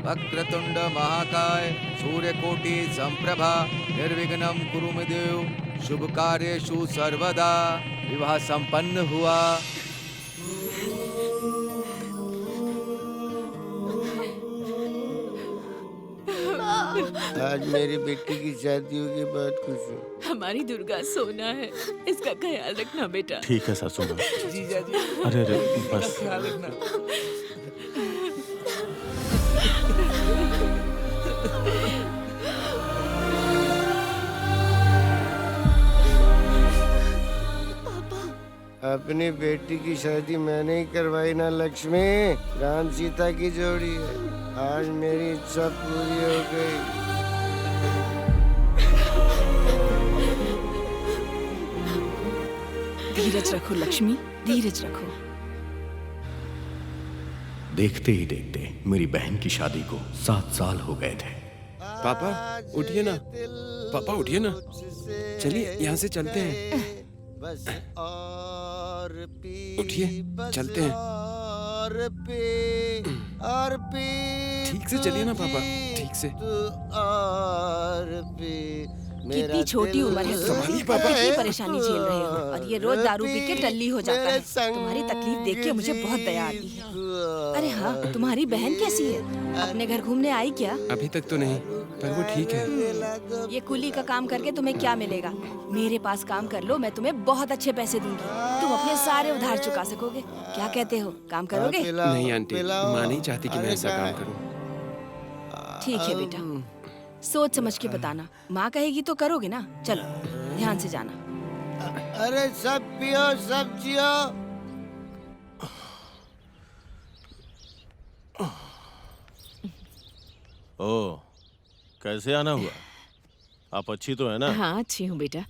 वक्रतुंड महाकाय, सूर्य कोटि संप्रभा, निर्विघ्नं कुरु मे देव, शुभ कार्येषु सर्वदा। विवाह संपन्न हुआ। आज मेरी बेटी की शादी होगी, बहुत खुश हूँ। हमारी दुर्गा सोना है, इसका ख्याल रखना बेटा। ठीक है सासू माँ। जीजा जी अरे बस। ख्याल रखना। अपनी बेटी की शादी मैंने ही करवाई ना लक्ष्मी। राम सीता की जोड़ी है। आज मेरी इच्छा पूरी हो गई। धीरज रखो लक्ष्मी, धीरज रखो। देखते ही देखते मेरी बहन की शादी को 7 साल हो गए थे। पापा उठिए ना, पापा उठिए ना, चलिए यहाँ से चलते हैं। बस और पी, उठिए, चलते हैं। और पी ठीक से चलिए ना पापा, ठीक से। और पी। कितनी छोटी उम्र है, संभालिए पापा। कितनी परेशानी झेल रहे हो और ये रोज दारू पी के टल्ली हो जाता है। तुम्हारी तकलीफ देख के मुझे बहुत दया आती है। अरे हाँ, तुम्हारी बहन कैसी है? अपने घर घूमने आई क्या? अभी तक तो नहीं, पर वो ठीक है। ये कुली का काम करके तुम्हें क्या मिलेगा? मेरे पास काम कर लो, मैं तुम्हें बहुत अच्छे पैसे दूंगी। तुम अपने सारे उधार चुका सकोगे। क्या कहते हो, काम करोगे? नहीं आंटी, माँ नहीं चाहती कि मैं ऐसा काम करूँ। ठीक है बेटा, सोच समझ के बताना। माँ कहेगी तो करोगे ना? चलो ध्यान से जाना। अरे सब पियो, सब जियो। ओ, कैसे आना हुआ? आप अच्छी तो है ना? हाँ अच्छी हूँ बेटा,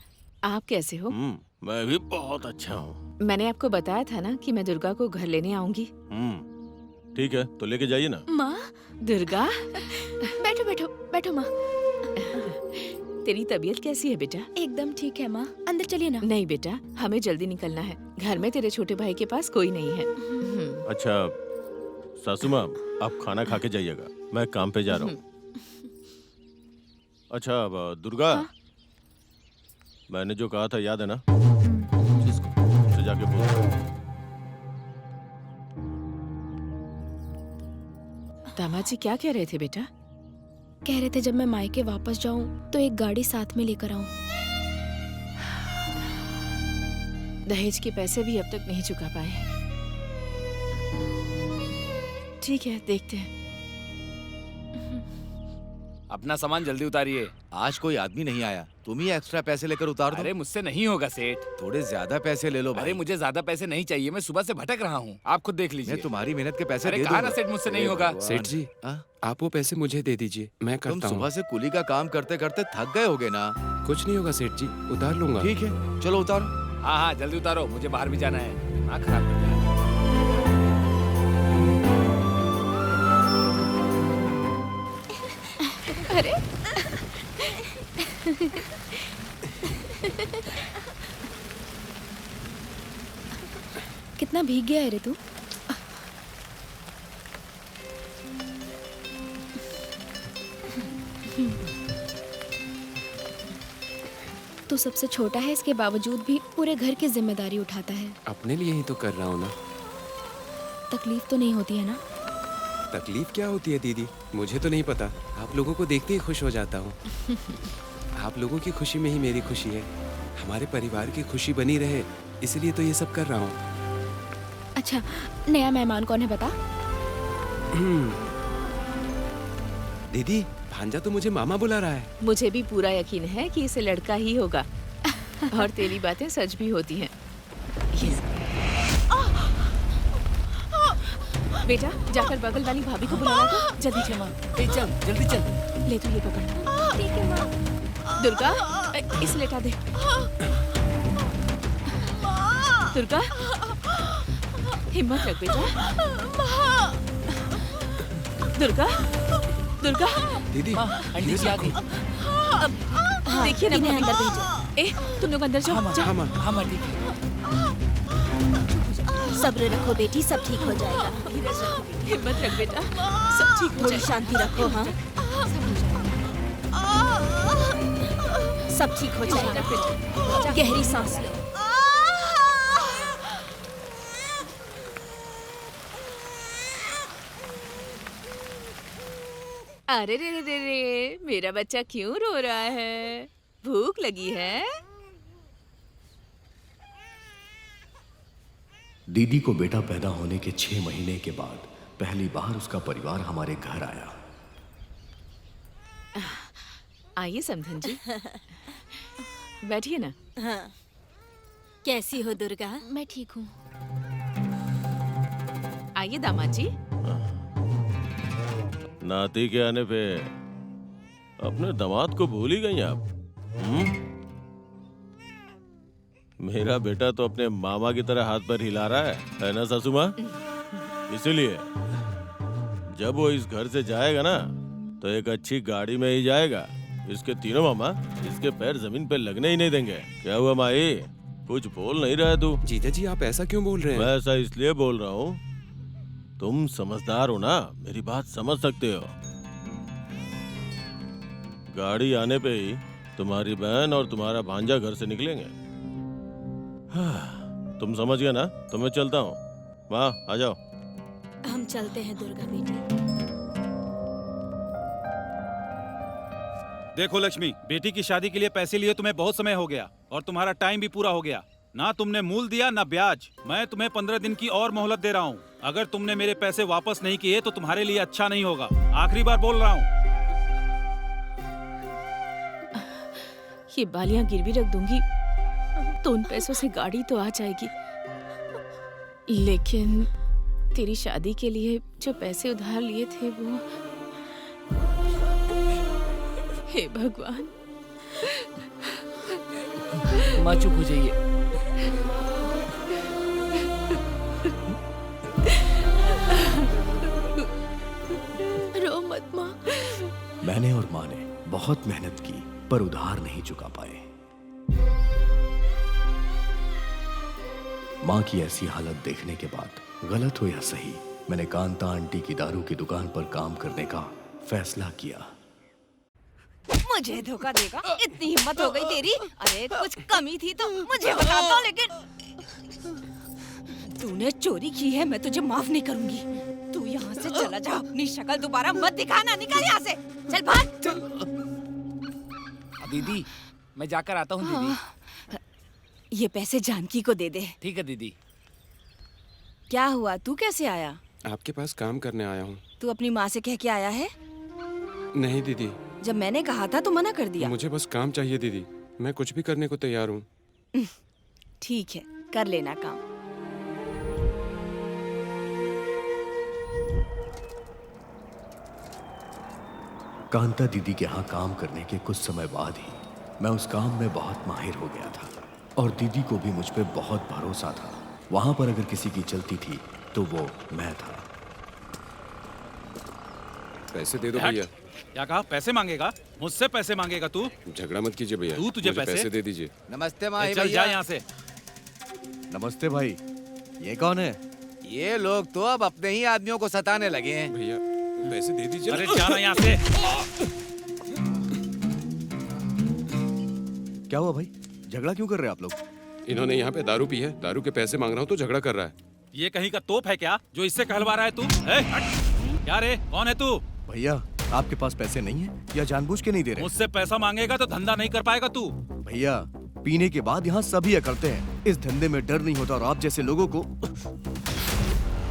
आप कैसे हो? मैं भी बहुत अच्छा हूँ। मैंने आपको बताया था ना कि मैं दुर्गा को घर लेने आऊंगी। ठीक है, तो लेके जाइए ना। माँ, दुर्गा बैठो बैठो बैठो माँ। तेरी तबीयत कैसी है बेटा? एकदम ठीक है माँ, अंदर चलिए ना। नहीं बेटा, हमें जल्दी निकलना है। घर में तेरे छोटे भाई के पास कोई नहीं है। अच्छा सासू माँ, आप खाना खा के जाइएगा, मैं काम पे जा रहा हूँ। अच्छा अब दुर्गा, मैंने जो कहा था याद है ना? उससे जाके बोल। दामाद जी क्या कह रहे थे बेटा? कह रहे थे जब मैं मायके वापस जाऊं तो एक गाड़ी साथ में लेकर आऊं। दहेज के पैसे भी अब तक नहीं चुका पाए। ठीक है, देखते हैं। अपना सामान जल्दी उतारिए। आज कोई आदमी नहीं आया, तुम ही एक्स्ट्रा पैसे लेकर उतार दो। अरे मुझसे नहीं होगा सेठ। थोड़े ज्यादा पैसे ले लो भाई। अरे मुझे ज्यादा पैसे नहीं चाहिए, मैं सुबह से भटक रहा हूँ, आप खुद देख लीजिए। मैं तुम्हारी मेहनत के पैसे अरे दे कहा ना दूंगा। सेठ, मुझसे नहीं होगा। सेठ जी, आप वो पैसे मुझे दे दीजिए, मैं तुम करता हूँ। सुबह से कुली का काम करते करते थक गए होगे ना? कुछ नहीं होगा सेठ जी, उतार लूंगा। ठीक है, चलो उतारो। हाँ हाँ जल्दी उतारो, मुझे बाहर भी जाना है। दिमाग खराब कर दिया। अरे कितना भीग गया है रे तू। तू सबसे छोटा है, इसके बावजूद भी पूरे घर की जिम्मेदारी उठाता है। अपने लिए ही तो कर रहा हूँ ना। तकलीफ तो नहीं होती है ना? तकलीफ क्या होती है दीदी, मुझे तो नहीं पता। आप लोगों को देखते ही खुश हो जाता हूँ। आप लोगों की खुशी में ही मेरी खुशी है। हमारे परिवार की खुशी बनी रहे, इसलिए तो ये सब कर रहा हूँ। अच्छा, नया मेहमान कौन है बता? दीदी, भांजा तो मुझे मामा बुला रहा है। मुझे भी पूरा यकीन है कि इसे लड़का ही होगा। और तेरी बातें सच भी होती हैं। बेटा जाकर बगल वाली भाभी को बुलाना था। जल्दी चल माँ। चल जल्दी चल। ले तू ये पकड़। ठीक है माँ। दुर्गा, इसे लेटा दे। दुर्गा, हिम्मत रख बेटा। दुर्गा, दुर्गा। दीदी, आंटी जी आ गई। देखिए ना भाभी। अंदर भेजो। ए, तुम लोग अंदर जाओ। हाँ माँ ठीक है। सब्र रखो बेटी, सब ठीक हो जाएगा। हिम्मत रख बेटा, सब ठीक हो थोड़ी जाएगा। शांति रखो। हाँ सब ठीक हो जाएगा। गहरी सांस लो। अरे रे रे रे रे, मेरा बच्चा क्यों रो रहा है? भूख लगी है? दीदी को बेटा पैदा होने के 6 महीने के बाद पहली बार उसका परिवार हमारे घर आया। आइए समधन जी, बैठिए ना। हाँ। कैसी हो दुर्गा? मैं ठीक हूँ। आइए दामाद जी। नाती के आने पे अपने दामाद को भूल ही गई आप। मेरा बेटा तो अपने मामा की तरह हाथ पर हिला रहा है ना सासू माँ? इसीलिए जब वो इस घर से जाएगा ना तो एक अच्छी गाड़ी में ही जाएगा। इसके तीनों मामा इसके पैर जमीन पे लगने ही नहीं देंगे। क्या हुआ माई, कुछ बोल नहीं रहा तू? जीजा जी आप ऐसा क्यों बोल रहे हैं? मैं ऐसा इसलिए बोल रहा हूँ, तुम समझदार हो ना, मेरी बात समझ सकते हो। गाड़ी आने पे ही तुम्हारी बहन और तुम्हारा भांजा घर से निकलेंगे। तुम समझ गए ना? तो मैं चलता हूँ। माँ आ जाओ। हम चलते हैं दुर्गा बेटी। देखो लक्ष्मी, बेटी की शादी के लिए पैसे लिए तुम्हें बहुत समय हो गया और तुम्हारा टाइम भी पूरा हो गया। ना तुमने मूल दिया ना ब्याज। मैं तुम्हें 15 दिन की और मोहलत दे रहा हूँ। अगर तुमने मेरे पैसे वापस नहीं किए तो तुम्हारे लिए अच्छा नहीं होगा। आखिरी बार बोल रहा हूँ। ये बालियां गिरवी रख दूंगी तो उन पैसों से गाड़ी तो आ जाएगी, लेकिन तेरी शादी के लिए जो पैसे उधार लिए थे वो, हे भगवान। माँ चुप हो जाइए। रो मत माँ। मैंने और माँ ने बहुत मेहनत की पर उधार नहीं चुका पाए। माँ की ऐसी हालत देखने के बाद गलत हो या सही, मैंने कांता आंटी की दारू की दुकान पर काम करने का फैसला किया। मुझे धोखा देगा? इतनी हिम्मत हो गई तेरी? अरे कुछ कमी थी तो मुझे बता दो, लेकिन तूने चोरी की है, मैं तुझे माफ नहीं करूंगी। तू यहाँ से चला जा, अपनी शक्ल दोबारा मत दिखाना। निकल यहाँ से, चल भाग। दीदी मैं जाकर आता हूँ। दीदी ये पैसे जानकी को दे दे। ठीक है दीदी। क्या हुआ, तू कैसे आया? आपके पास काम करने आया हूँ। तू अपनी माँ से कह के आया है? नहीं दीदी, जब मैंने कहा था तो मना कर दिया। मुझे बस काम चाहिए दीदी, मैं कुछ भी करने को तैयार हूँ। ठीक है, कर लेना काम। कांता दीदी के यहाँ काम करने के कुछ समय बाद ही मैं उस काम में बहुत माहिर हो गया था और दीदी को भी मुझ पे बहुत भरोसा था। वहां पर अगर किसी की चलती थी तो वो मैं था। पैसे दे दो भैया। क्या कहा? पैसे मांगेगा? मुझसे पैसे मांगेगा तू? झगड़ा मत कीजिए भैया। तू तुझे मुझे पैसे दे दीजिए। नमस्ते माही चल भैया। जा यहाँ से। नमस्ते भाई, ये कौन है? ये लोग तो अब अपने ही आदमियों को सताने लगे हैं। भैया पैसे दे दीजिए। अरे जाना यहाँ से। क्या हुआ भाई, झगड़ा क्यों कर रहे हैं आप लोग? इन्होंने यहाँ पे दारू पी है, दारू के पैसे मांग रहा हूँ तो झगड़ा कर रहा है। ये कहीं का तोप है क्या जो इससे कहलवा रहा है तू? क्या रे, कौन है तू? भैया आपके पास पैसे नहीं है या जानबूझ के नहीं दे रहे? मुझसे पैसा मांगेगा तो धंधा नहीं कर पाएगा तू। भैया पीने के बाद यहाँ सभी अकड़ते हैं। इस धंधे में डर नहीं होता और आप जैसे लोगों को,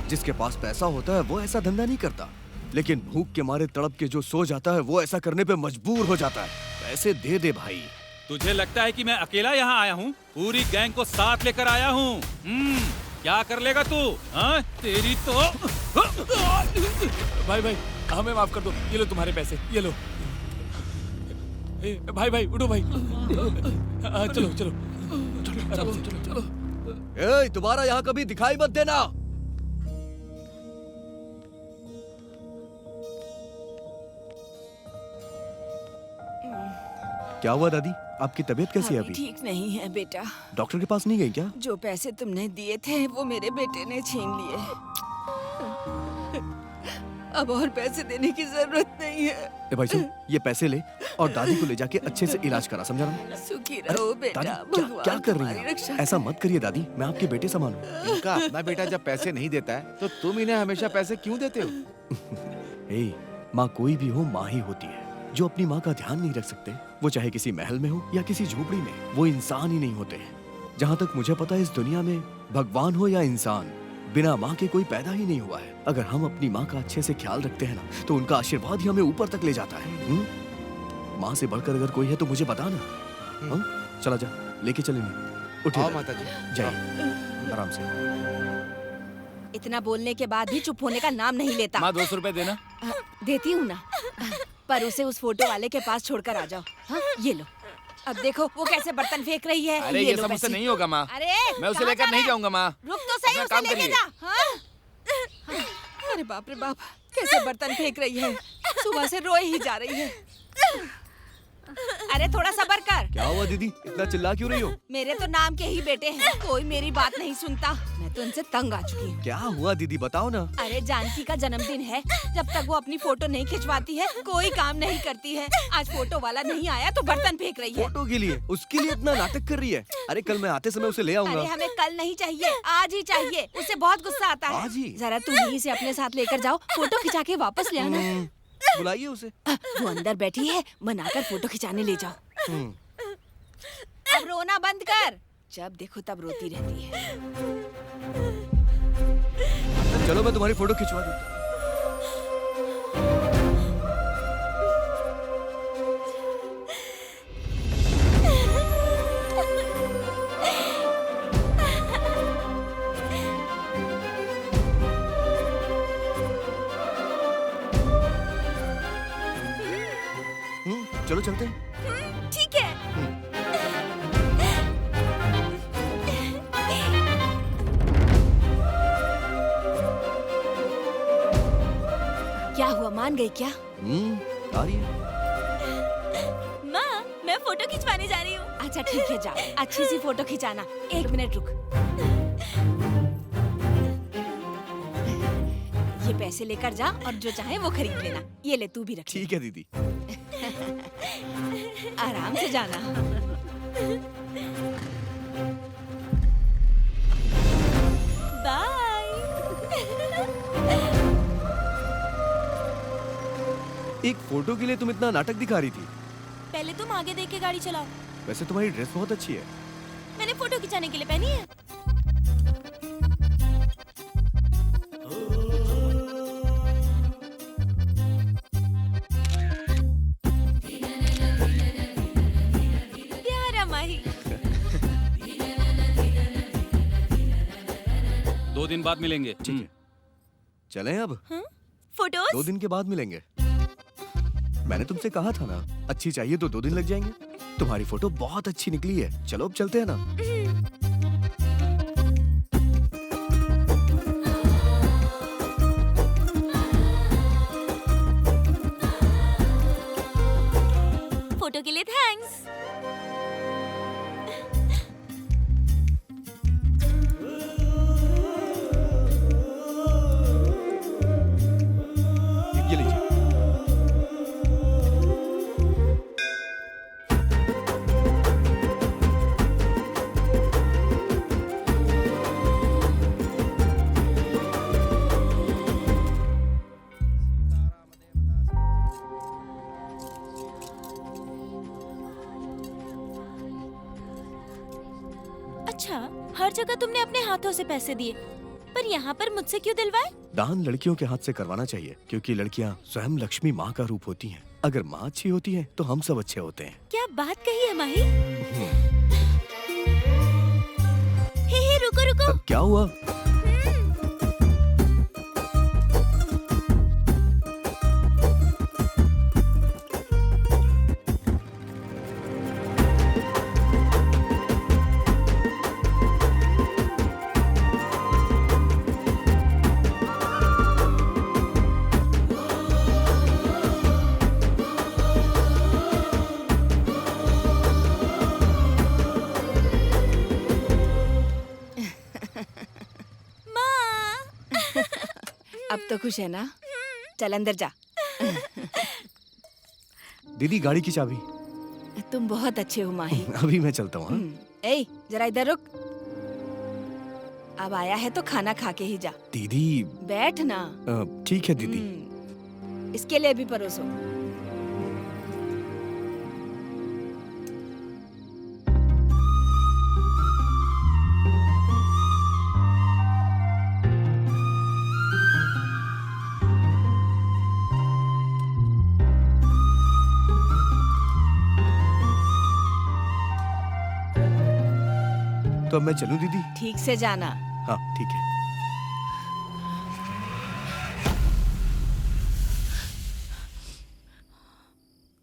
जिसके पास पैसा होता है वो ऐसा धंधा नहीं करता, लेकिन भूख के मारे तड़प के जो सो जाता है वो ऐसा करने पे मजबूर हो जाता है। पैसे दे दे भाई। तुझे लगता है कि मैं अकेला यहाँ आया हूँ? पूरी गैंग को साथ लेकर आया हूँ। क्या कर लेगा तू? हाँ तेरी तो। भाई भाई हमें माफ कर दो, ये लो तुम्हारे पैसे, ये लो। भाई भाई उठो भाई। चलो चलो चलो चलो चलो। दोबारा यहाँ कभी दिखाई मत देना। क्या हुआ दादी, आपकी तबीयत कैसी है अभी? ठीक नहीं है बेटा। डॉक्टर के पास नहीं गई क्या? जो पैसे तुमने दिए थे वो मेरे बेटे ने छीन लिए। अब और पैसे देने की जरूरत नहीं है। भाई सुन, ये पैसे ले और दादी को ले जाके अच्छे से इलाज करा, समझा ना? सुखी रहो बेटा। दादी क्या कर रही है? ऐसा मत करिए दादी, मैं आपके बेटे समान हूँ। इनका अपना बेटा जब पैसे नहीं देता है तो तुम इन्हें हमेशा पैसे क्यों देते हो? माँ कोई भी हो, माँ ही होती है। जो अपनी माँ का ध्यान नहीं रख सकते, वो चाहे किसी महल में हो या किसी झोपड़ी में, वो इंसान ही नहीं होते। जहाँ तक मुझे पता है इस दुनिया में भगवान हो या इंसान, बिना माँ के कोई पैदा ही नहीं हुआ है। अगर हम अपनी माँ का अच्छे से ख्याल रखते हैं ना तो उनका आशीर्वाद ही हमें ऊपर तक ले जाता है। माँ से बढ़कर अगर कोई है तो मुझे बता ना। चला जा, लेके चलेंगे। उठिए आओ दादी। माता जी। जाइए आराम से। इतना बोलने के बाद भी चुप होने का नाम नहीं लेता। माँ 200 रुपए देना। देती हूँ ना, पर उसे उस फोटो वाले के पास छोड़कर आ जाओ। हाँ, ये लो। अब देखो वो कैसे बर्तन फेंक रही है। अरे ये लो सब मुझसे पैसे। नहीं होगा माँ। अरे मैं उसे कहाँ लेकर जा नहीं रहा है? जाऊंगा माँ। रुक तो सही, अपना उसे काम लेके करिए। जा। हाँ? अरे बाप रे बाप, कैसे बर्तन फेंक रही है। सुबह से रोए ही जा रही है। अरे थोड़ा सब्र कर। क्या हुआ दीदी, इतना चिल्ला क्यों रही हो? मेरे तो नाम के ही बेटे हैं, कोई मेरी बात नहीं सुनता। मैं तो उनसे तंग आ चुकी हूँ। क्या हुआ दीदी, बताओ ना। अरे जानकी का जन्मदिन है, जब तक वो अपनी फोटो नहीं खिंचवाती है कोई काम नहीं करती है। आज फोटो वाला नहीं आया तो बर्तन फेंक रही है। फोटो के लिए, उसके लिए इतना नाटक कर रही है। अरे कल मैं आते समय उसे ले आऊंगा। अरे हमें कल नहीं चाहिए, आज ही चाहिए। उसे बहुत गुस्सा आता है। आज ही? जरा तुम ही से अपने साथ लेकर जाओ, फोटो खिंचा के वापस ले आना। बुलाइए उसे। वो अंदर बैठी है, मनाकर फोटो खिंचाने ले जाओ। अब रोना बंद कर, जब देखो तब रोती रहती है। चलो मैं तुम्हारी फोटो खिंचवा दूं। चलो चलते हैं। ठीक है। क्या हुआ, मान गई क्या? आ रही है। माँ, मैं फोटो खिंचवाने जा रही हूँ। अच्छा ठीक है, जा अच्छी सी फोटो खिंचाना। 1 मिनट रुक। ये पैसे लेकर जा और जो चाहे वो खरीद लेना। ये ले, तू भी रख। ठीक है दीदी। आराम से जाना। बाय। एक फोटो के लिए तुम इतना नाटक दिखा रही थी। पहले तुम आगे देख के गाड़ी चलाओ। वैसे तुम्हारी ड्रेस बहुत अच्छी है। मैंने फोटो खिंचाने के लिए पहनी है। प्यारा माही। 2 दिन बाद मिलेंगे। ठीक है, चलें अब। फोटोज? 2 दिन के बाद मिलेंगे। मैंने तुमसे कहा था ना, अच्छी चाहिए तो 2 दिन लग जाएंगे। तुम्हारी फोटो बहुत अच्छी निकली है। चलो अब चलते हैं ना। फोटो के लिए थैंक्स। ये लीजिए। अच्छा, हर जगह तुमने अपने हाथों से पैसे दिए, पर यहाँ पर मुझसे क्यों दिलवाए? दान लड़कियों के हाथ से करवाना चाहिए, क्योंकि लड़कियाँ स्वयं लक्ष्मी माँ का रूप होती हैं। अगर माँ अच्छी होती है तो हम सब अच्छे होते हैं। क्या बात कही है माही? हे रुको रुको। क्या हुआ? अब तो खुश है ना? चल अंदर जा। दीदी गाड़ी की चाबी। तुम बहुत अच्छे हो माही। अभी मैं चलता हूँ। ए, जरा इधर रुक। अब आया है तो खाना खा के ही जा। दीदी। बैठ ना। ठीक है दीदी। इसके लिए भी परोसो। तो अब मैं चलूं दीदी? ठीक से जाना। हाँ ठीक है।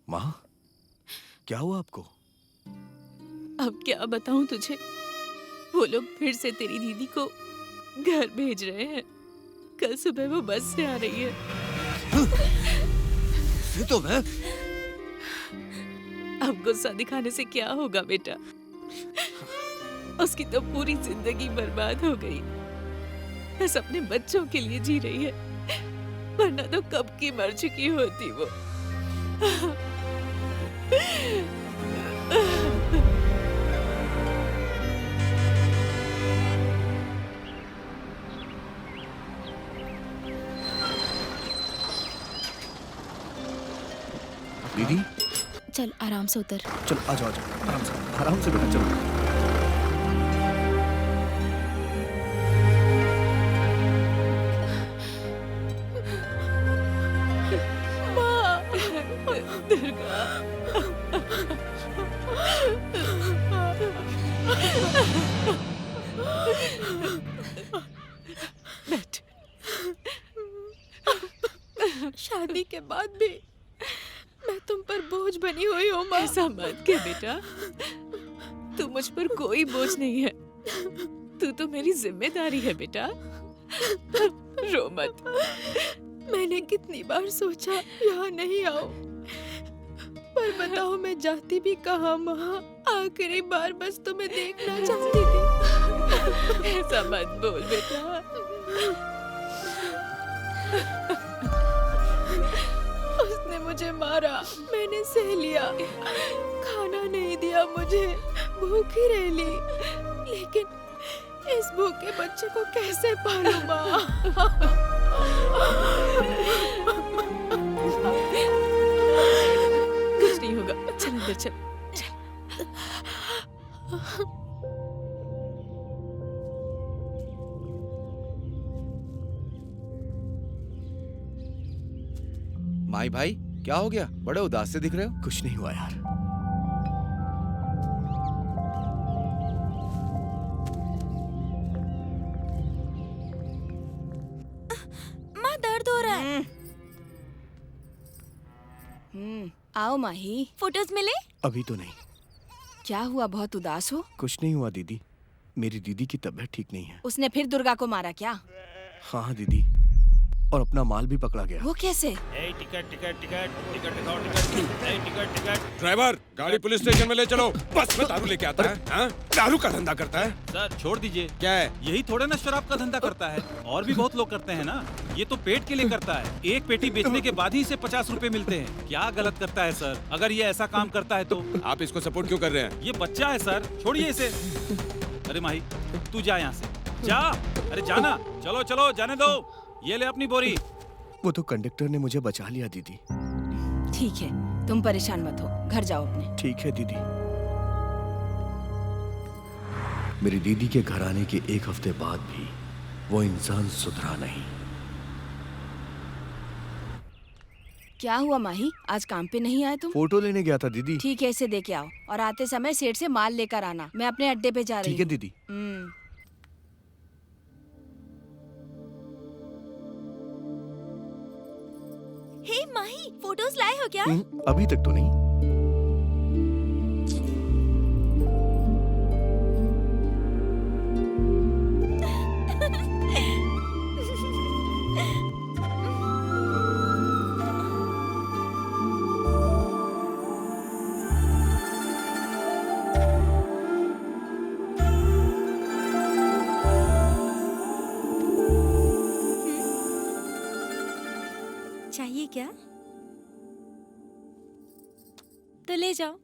माँ, क्या हुआ आपको? अब क्या बताऊं तुझे, वो लोग फिर से तेरी दीदी को घर भेज रहे हैं। कल सुबह वो बस से आ रही है। तो मैं अब गुस्सा दिखाने से क्या होगा बेटा, उसकी तो पूरी जिंदगी बर्बाद हो गई। बस अपने बच्चों के लिए जी रही है, वरना तो कब की मर चुकी होती वो। दीदी चल आराम से उतर। चलो आ जाओ आराम से बेटा चलो। दुर्गा, बैठ। शादी के बाद भी मैं तुम पर बोझ बनी हुई हूँ माँ। ऐसा मत कह बेटा, तू मुझ पर कोई बोझ नहीं है, तू तो मेरी जिम्मेदारी है बेटा। रो मत। मैंने कितनी बार सोचा यहाँ नहीं आऊं, पर बताओ मैं जाती भी कहाँ माँ। आखिरी बार बस तुम्हें देखना चाहती थी। ऐसा मत बोल बेटा। उसने मुझे मारा, मैंने सह लिया, खाना नहीं दिया मुझे, भूखी रह ली। लेकिन इस भूखे बच्चे को कैसे पालूं माँ? कुछ नहीं होगा, चल अंदर चल। माई भाई क्या हो गया, बड़े उदास से दिख रहे हो? कुछ नहीं हुआ यार। माँ दर्द हो रहा है। आओ माही। फोटोज मिले? अभी तो नहीं। क्या हुआ, बहुत उदास हो? कुछ नहीं हुआ दीदी, मेरी दीदी की तबीयत ठीक नहीं है। उसने फिर दुर्गा को मारा क्या? हाँ दीदी, और अपना माल भी पकड़ा गया। वो कैसे? टिकट टिकट टिकट टिकट दिखाओ, टिकट टिकट टिकट। ड्राइवर, गाड़ी पुलिस स्टेशन में ले चलो। बस में दारू लेके आता है, हाँ? दारू का धंधा करता है। सर छोड़ दीजिए। क्या है? यही थोड़े ना शराब का धंधा करता है, और भी बहुत लोग करते हैं ना। ये तो पेट के लिए करता है, एक पेटी बेचने के बाद ही इसे 50 रुपए मिलते हैं। क्या गलत करता है सर? अगर ये ऐसा काम करता है तो आप इसको सपोर्ट क्यों कर रहे हैं? ये बच्चा है सर, छोड़िए इसे। अरे माही तू जा यहाँ से, जा। अरे जाना, चलो चलो जाने दो। ये ले अपनी बोरी। वो तो कंडक्टर ने मुझे बचा लिया दीदी। ठीक है, तुम परेशान मत हो, घर जाओ अपने। ठीक है दीदी। मेरी दीदी के घर आने के एक हफ्ते बाद भी वो इंसान सुधरा नहीं। क्या हुआ माही, आज काम पे नहीं आए तुम? फोटो लेने गया था दीदी। ठीक है, इसे दे के आओ और आते समय सेठ से माल लेकर आना। मैं अपने अड्डे पे जा रही हूँ। ठीक है दीदी। हे माही, फोटोज लाए हो क्या? अभी तक तो नहीं। चाहिए क्या? तो ले जाओ।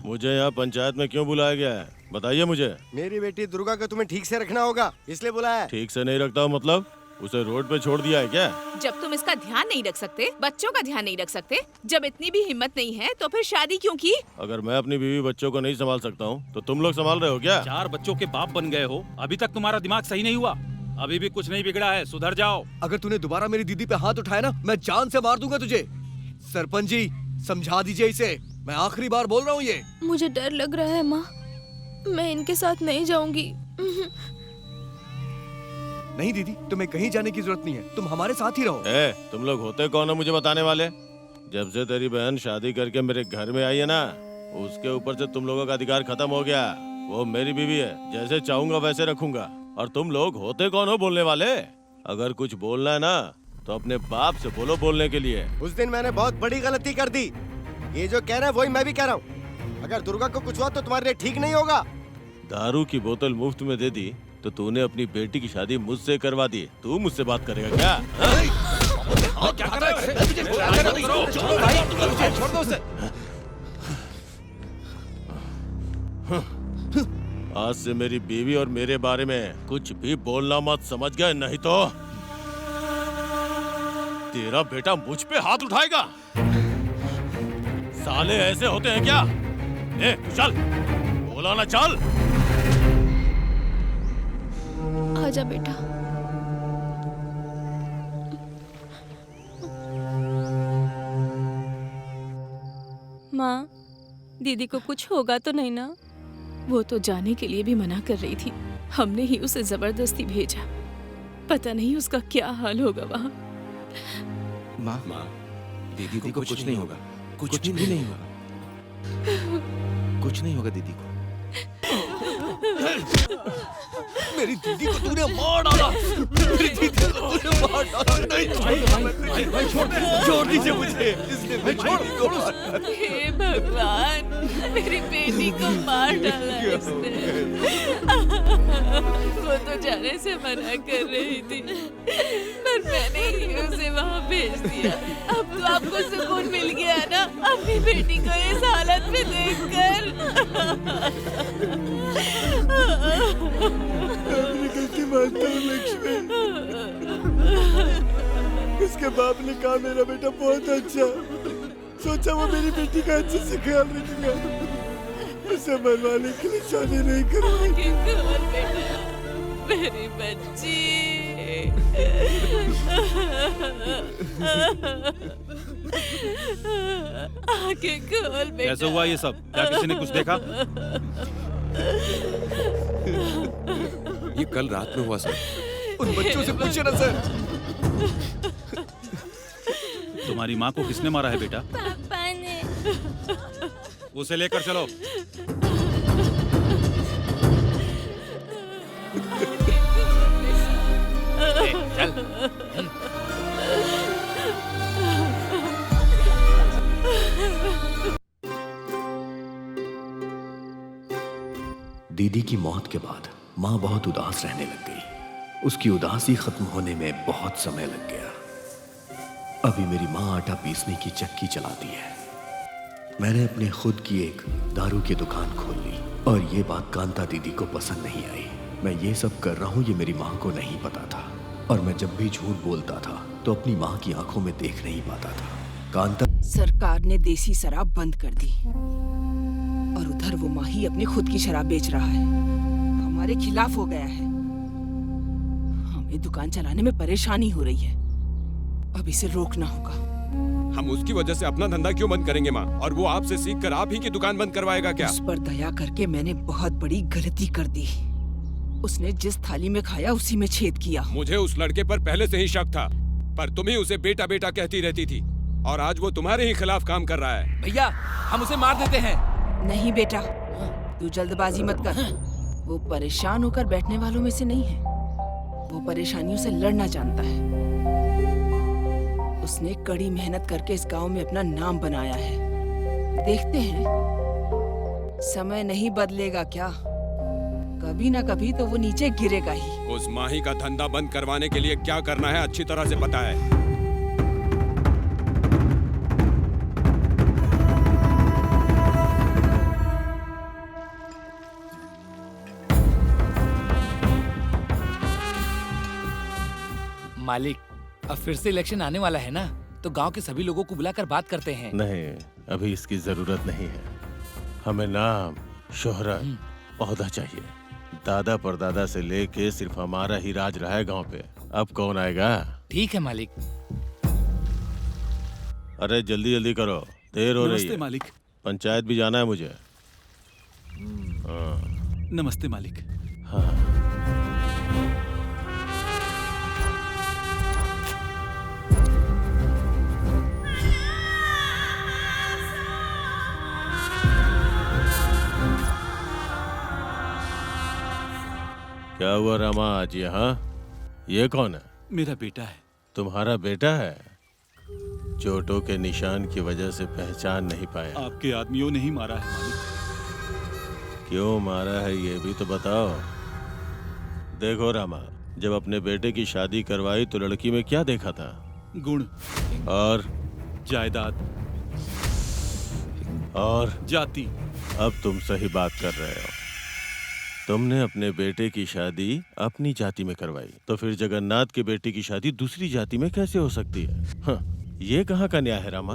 मुझे यहाँ पंचायत में क्यों बुलाया गया है, बताइए मुझे। मेरी बेटी दुर्गा को तुम्हें ठीक से रखना होगा, इसलिए बुलाया है। ठीक से नहीं रखता हूँ मतलब? उसे रोड पे छोड़ दिया है क्या? जब तुम इसका ध्यान नहीं रख सकते, बच्चों का ध्यान नहीं रख सकते, जब इतनी भी हिम्मत नहीं है तो फिर शादी क्यों की? अगर मैं अपनी बीवी बच्चों को नहीं संभाल सकता हूँ तो तुम लोग संभाल रहे हो क्या? 4 बच्चों के बाप बन गए हो, अभी तक तुम्हारा दिमाग सही नहीं हुआ। अभी भी कुछ नहीं बिगड़ा है, सुधर जाओ। अगर तूने दोबारा मेरी दीदी पे हाथ उठाया ना, मैं जान से मार दूंगा तुझे। सरपंच जी, समझा दीजिए इसे, मैं आखिरी बार बोल रहा हूँ ये। मुझे डर लग रहा है माँ, मैं इनके साथ नहीं जाऊंगी। नहीं दीदी, तुम्हें कहीं जाने की जरूरत नहीं है, तुम हमारे साथ ही रहो। तुम लोग होते कौन हो मुझे बताने वाले? जब से तेरी बहन शादी करके मेरे घर में आई है ना, उसके ऊपर से तुम लोगों का अधिकार खत्म हो गया। वो मेरी बीवी है, जैसे चाहूंगा वैसे रखूंगा। और तुम लोग होते कौन हो बोलने वाले? अगर कुछ बोलना है ना तो अपने बाप से बोलो बोलने के लिए। उस दिन मैंने बहुत बड़ी गलती कर दी, ये जो कह रहा है वही मैं भी कह रहा हूँ। अगर दुर्गा को कुछ हुआ तो तुम्हारे लिए ठीक नहीं होगा। दारू की बोतल मुफ्त में दे दी तो तूने अपनी बेटी की शादी मुझसे करवा दी। तू मुझसे बात करेगा क्या? क्या कर रहे हो? आज से मेरी बीवी और मेरे बारे में कुछ भी बोलना मत, समझ गए? नहीं तो तेरा बेटा मुझ पे हाथ उठाएगा। साले ऐसे होते हैं क्या? तू चल, बोला ना चल। आजा बेटा। माँ, दीदी को कुछ होगा तो नहीं ना? वो तो जाने के लिए भी मना कर रही थी, हमने ही उसे जबरदस्ती भेजा। पता नहीं उसका क्या हाल होगा वहाँ। माँ, दीदी को कुछ नहीं होगा, कुछ भी नहीं होगा, कुछ नहीं होगा दीदी को। मेरी दीदी को तूने मार डाला, मेरी दीदी को तूने मार डाला। नहीं, भाई छोड़ दीजिए मुझे, इसने भाई छोड़। हे भगवान, मेरी बेटी को मार डाला इसने। वो तो जाने से मना कर रही थी, पर मैंने ही उसे वहाँ भेज दिया। अब तो आपको सुकून मिल गया ना अपनी बेटी को इस हालत में देखकर? अपनी गलती मानता हूँ लक्ष्मी। उसके बाप ने कहा मेरा बेटा बहुत अच्छा, सोचा वो मेरी बेटी का अच्छे से ख्याल रखेगा, उसे मनवाने के लिए शादी नहीं करूँगी। मेरी बच्ची। आंखें खोल बेटा। कैसे हुआ ये सब? क्या किसी ने कुछ देखा? ये कल रात में हुआ सर। उन बच्चों से पूछे ना सर। तुम्हारी माँ को किसने मारा है बेटा? पापा ने। उसे लेकर चलो। दीदी की मौत के बाद माँ बहुत उदास रहने लग गई। उसकी उदासी खत्म होने में बहुत समय लग गया। अभी मेरी माँ आटा पीसने की चक्की चलाती है। मैंने अपने खुद की एक दारू की दुकान खोल ली और ये बात कांता दीदी को पसंद नहीं आई। मैं ये सब कर रहा हूँ ये मेरी माँ को नहीं पता था, और मैं जब भी झूठ बोलता था तो अपनी माँ की आंखों में देख नहीं पाता था। कांता, सरकार ने देसी शराब बंद कर दी और उधर वो माही अपनी खुद की शराब बेच रहा है। हमारे खिलाफ हो गया है। हमें दुकान चलाने में परेशानी हो रही है, अब इसे रोकना होगा। हम उसकी वजह से अपना धंधा क्यों बंद करेंगे माँ? और वो आपसे सीख कर आप ही की दुकान बंद करवाएगा क्या? उस पर दया करके मैंने बहुत बड़ी गलती कर दी। उसने जिस थाली में खाया उसी में छेद किया। मुझे उस लड़के पर पहले से ही शक था, पर तुम ही उसे बेटा बेटा कहती रहती थी, और आज वो तुम्हारे ही खिलाफ काम कर रहा है। भैया, हम उसे मार देते हैं। नहीं बेटा, तू जल्दबाजी मत कर। वो परेशान होकर बैठने वालों में से नहीं है। वो परेशानियों से लड़ना जानता है। उसने कड़ी मेहनत करके इस गांव में अपना नाम बनाया है। देखते हैं, समय नहीं बदलेगा क्या? कभी ना कभी तो वो नीचे गिरेगा ही। उस माही का धंधा बंद करवाने के लिए क्या करना है अच्छी तरह से पता है। मालिक, अब फिर से इलेक्शन आने वाला है ना, तो गांव के सभी लोगों को बुलाकर बात करते हैं। नहीं, अभी इसकी जरूरत नहीं है। हमें नाम, शोहरत, ओहदा चाहिए। दादा परदादा से लेके सिर्फ हमारा ही राज रहा है गांव पे। अब कौन आएगा? ठीक है मालिक। अरे जल्दी जल्दी करो, देर हो रही नमस्ते है। मालिक। पंचायत भी जाना है मुझे। नमस्ते मालिक। हाँ। क्या हुआ रामा आज यहाँ? ये कौन है? मेरा बेटा है। तुम्हारा बेटा है? चोटों के निशान की वजह से पहचान नहीं पाया। आपके आदमियों ने ही मारा है मालिक। क्यों मारा है ये भी तो बताओ। देखो रामा, जब अपने बेटे की शादी करवाई तो लड़की में क्या देखा था? गुण और जायदाद और जाति। अब तुम सही बात कर रहे हो। तुमने अपने बेटे की शादी अपनी जाति में करवाई, तो फिर जगन्नाथ के बेटे की शादी दूसरी जाति में कैसे हो सकती है? हाँ, ये कहाँ का न्याय है रामा?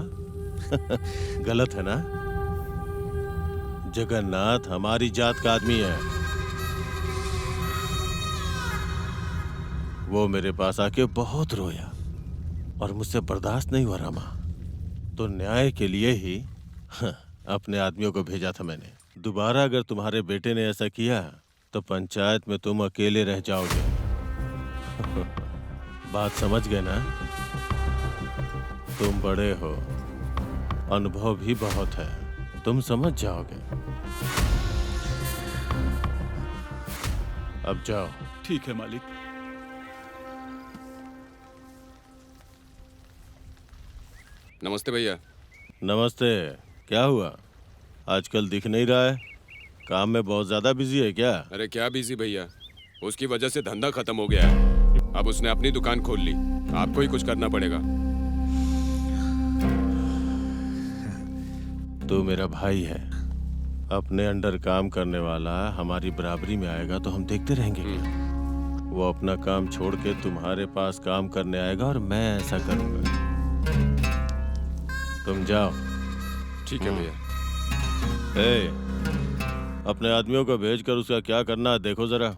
गलत है ना? जगन्नाथ हमारी जात का आदमी है। वो मेरे पास आके बहुत रोया और मुझसे बर्दाश्त नहीं हुआ रामा, तो न्याय के लिए ही अपने आदमियों को भेजा था मैंने। दोबारा अगर तुम्हारे बेटे ने ऐसा किया तो पंचायत में तुम अकेले रह जाओगे। बात समझ गए ना? तुम बड़े हो, अनुभव भी बहुत है, तुम समझ जाओगे। अब जाओ। ठीक है मालिक। नमस्ते भैया। नमस्ते। क्या हुआ? आजकल दिख नहीं रहा है, काम में बहुत ज्यादा बिजी है क्या? अरे क्या बिजी भैया, उसकी वजह से धंधा खत्म हो गया है। अब उसने अपनी दुकान खोल ली, आपको ही कुछ करना पड़ेगा। तू मेरा भाई है, अपने अंडर काम करने वाला हमारी बराबरी में आएगा तो हम देखते रहेंगे क्या? वो अपना काम छोड़ के तुम्हारे पास काम करने आएगा और मैं ऐसा करूंगा। तुम जाओ। ठीक है भैया। अपने आदमियों को भेजकर उसका क्या करना है देखो जरा।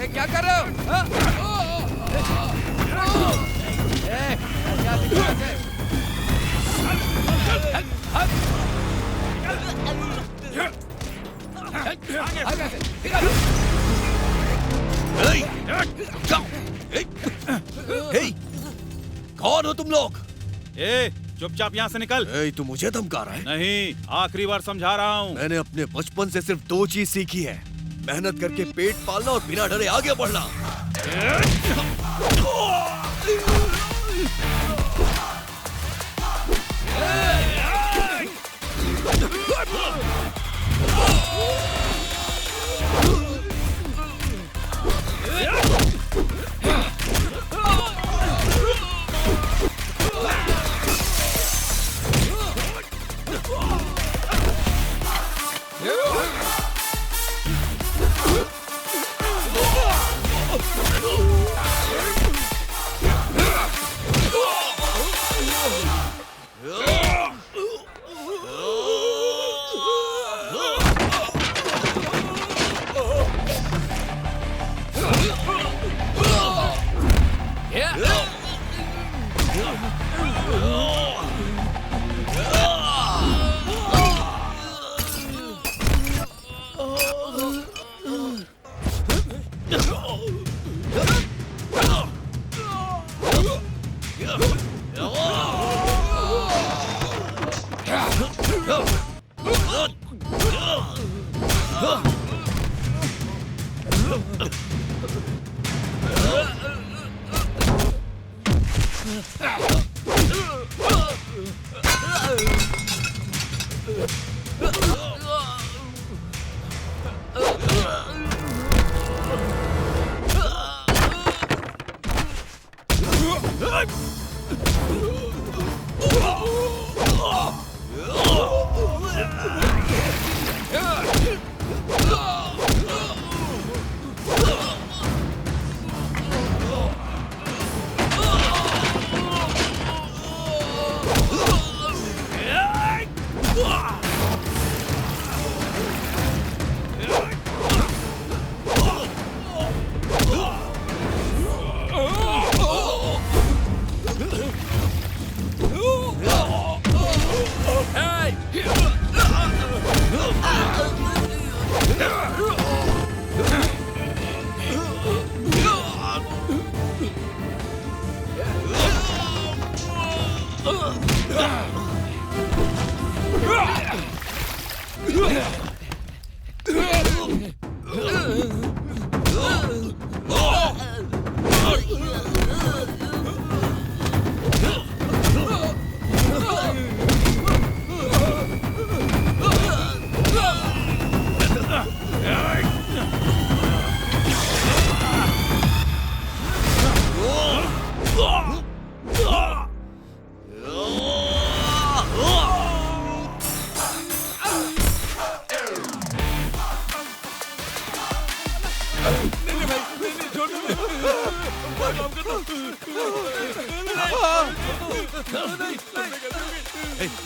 क्या कर रहे कौन हो तुम लोग? चुपचाप यहाँ से निकल। तू मुझे धमका रहा है? नहीं, आखिरी बार समझा रहा हूँ। मैंने अपने बचपन से सिर्फ दो चीज सीखी है, मेहनत करके पेट पालना और बिना डरे आगे बढ़ना।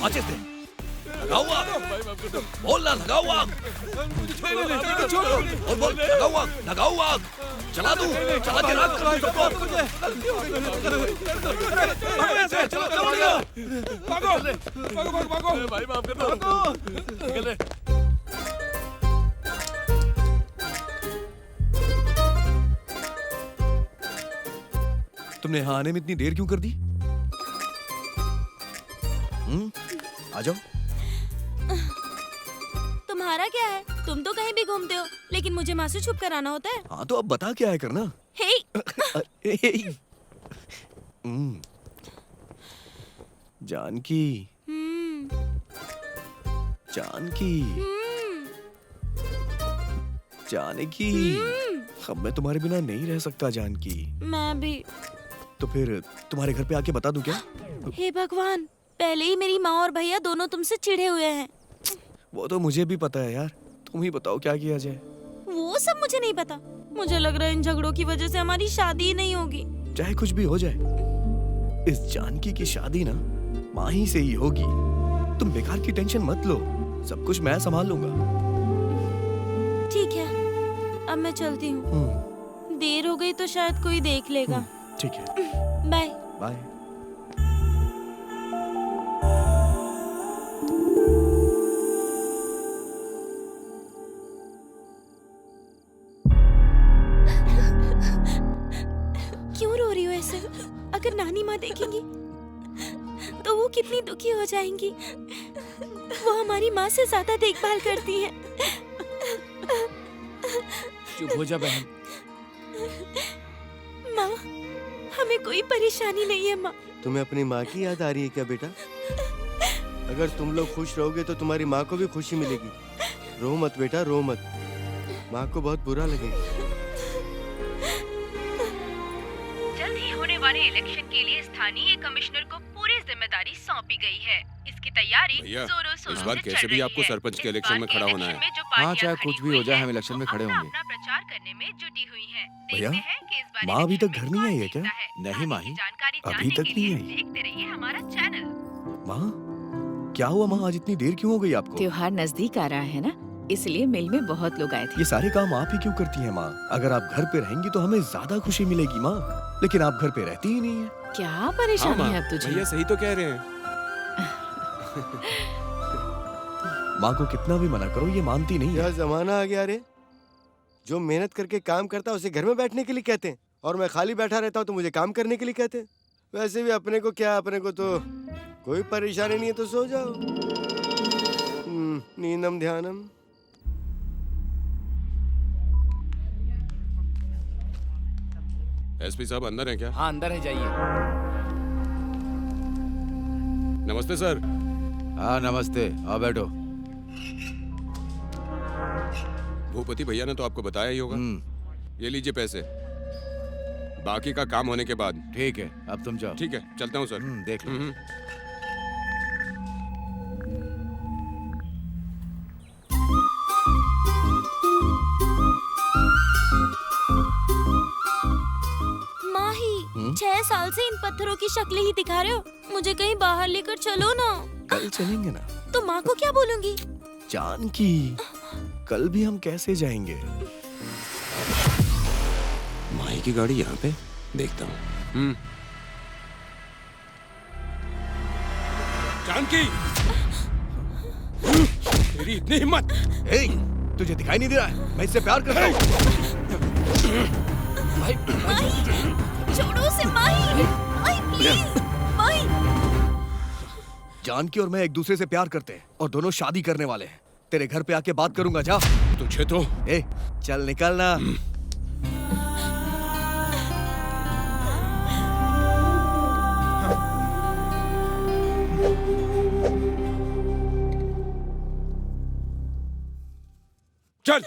माचिस दे। लगाओ आग। बोल ना, लगाओ आग। बोल, लगाओ आग, लगाओ आग। चला दूं, चला के राख करूं सबको। भागो, भागो, भागो, भागो। भाई माफ कर दो। निकल रे। तुमने यहाँ आने में इतनी देर क्यों कर दी? आ जाओ। तुम्हारा क्या है? तुम तो कहीं भी घूमते हो, लेकिन मुझे माँ से छुप कर आना होता है। हाँ तो अब बता क्या है करना? हे! जानकी, जानकी, जानकी, अब मैं तुम्हारे बिना नहीं रह सकता जानकी। मैं भी। तो फिर तुम्हारे घर पे आके बता दूं क्या? हे भगवान, पहले ही मेरी माँ और भैया दोनों तुमसे चिढ़े हुए हैं। वो तो मुझे भी पता है यार, तुम ही बताओ क्या किया जाए। वो सब मुझे नहीं पता। मुझे लग रहा है इन झगड़ों की वजह से हमारी शादी ही नहीं होगी। चाहे कुछ भी हो जाए, इस जानकी की शादी ना माँ ही से ही होगी। तुम बेकार की टेंशन मत लो, सब कुछ मैं संभाल लूंगा। ठीक है, अब मैं चलती हूँ। देर हो गई तो शायद कोई देख लेगा। ठीक है, बाय बाय। क्यों रो रही हो ऐसे? अगर नानी माँ देखेंगी तो वो कितनी दुखी हो जाएंगी। वो हमारी माँ से ज्यादा देखभाल करती है। चुप हो जा बहन। माँ, हमें कोई परेशानी नहीं है माँ। तुम्हें अपनी माँ की याद आ रही है क्या बेटा? अगर तुम लोग खुश रहोगे तो तुम्हारी माँ को भी खुशी मिलेगी। रो मत बेटा, रो मत। माँ को बहुत बुरा लगेगा। जल्द ही होने वाले इलेक्शन के लिए स्थानीय कमिश्नर को पूरी जिम्मेदारी सौंपी गई है। इसकी तैयारी जोरों शोरों इस बार से कैसे चल भी रही आपको है। सरपंच के इस इलेक्शन बार में के खड़ा होना इलेक्शन है। में जो हाँ, पार्टियां चाहे खड़ी कुछ भी हुई हो जाए, हैं, हम इलेक्शन वो में खड़े अपना होंगे। अपना प्रचार करने में जुटी हुई हैं। भैया, देखते हैं कि इस बार माँ अभी इलेक्शन तक में घर नहीं कौन आई है क्या? जीतता है। नहीं माही, जानकारी अभी जानने तक के नहीं लिए आई। देखते रहिए हमारा चैनल। माँ, क्या हुआ माँ? आज इतनी देर क्यों हो गई आपको? त्योहार नजदीक आ रहा है ना, इसलिए मिल में बहुत लोग आए थे। ये सारे काम आप ही क्यों करती हैं माँ? अगर आप घर पे रहेंगी तो हमें ज्यादा खुशी मिलेगी माँ, लेकिन आप घर पे रहती ही नहीं है। क्या परेशानी हाँ, है अब तुझे? भैया सही तो कह रहे हैं। माँ को कितना भी मना करो, ये मानती नहीं क्या है। जमाना आ गया रे? जो मेहनत करके काम करता है उसे घर में बैठने के लिए कहते हैं, और मैं खाली बैठा रहता हूँ तो मुझे काम करने के लिए कहते हैं। वैसे भी अपने को क्या, अपने को तो कोई परेशानी नहीं है, तो सो जाओ। नींदम ध्यानम। एसपी साहब अंदर हैं क्या? हाँ अंदर है, जाइए। नमस्ते सर। हाँ नमस्ते, आओ बैठो। भूपति भैया ने तो आपको बताया ही होगा। ये लीजिए पैसे, बाकी का काम होने के बाद। ठीक है, अब तुम जाओ। ठीक है, चलता हूँ सर। देख लो। माही, 6 साल से इन पत्थरों की शक्लें ही दिखा रहे हो। मुझे कहीं बाहर लेकर चलो ना। कल चलेंगे ना। तो माँ को क्या बोलूंगी? जानकी, कल भी हम कैसे जाएंगे? माही की गाड़ी यहाँ पे, देखता हूँ। जानकी, तेरी इतनी हिम्मत! तुझे दिखाई नहीं दे रहा है? मैं इससे प्यार करता हूँ। छोड़ो उसे माही। माही प्लीज। माही। जानकी और मैं एक दूसरे से प्यार करते हैं और दोनों शादी करने वाले हैं। तेरे घर पे आके बात करूंगा, जा। तुझे तो चल निकलना। चल।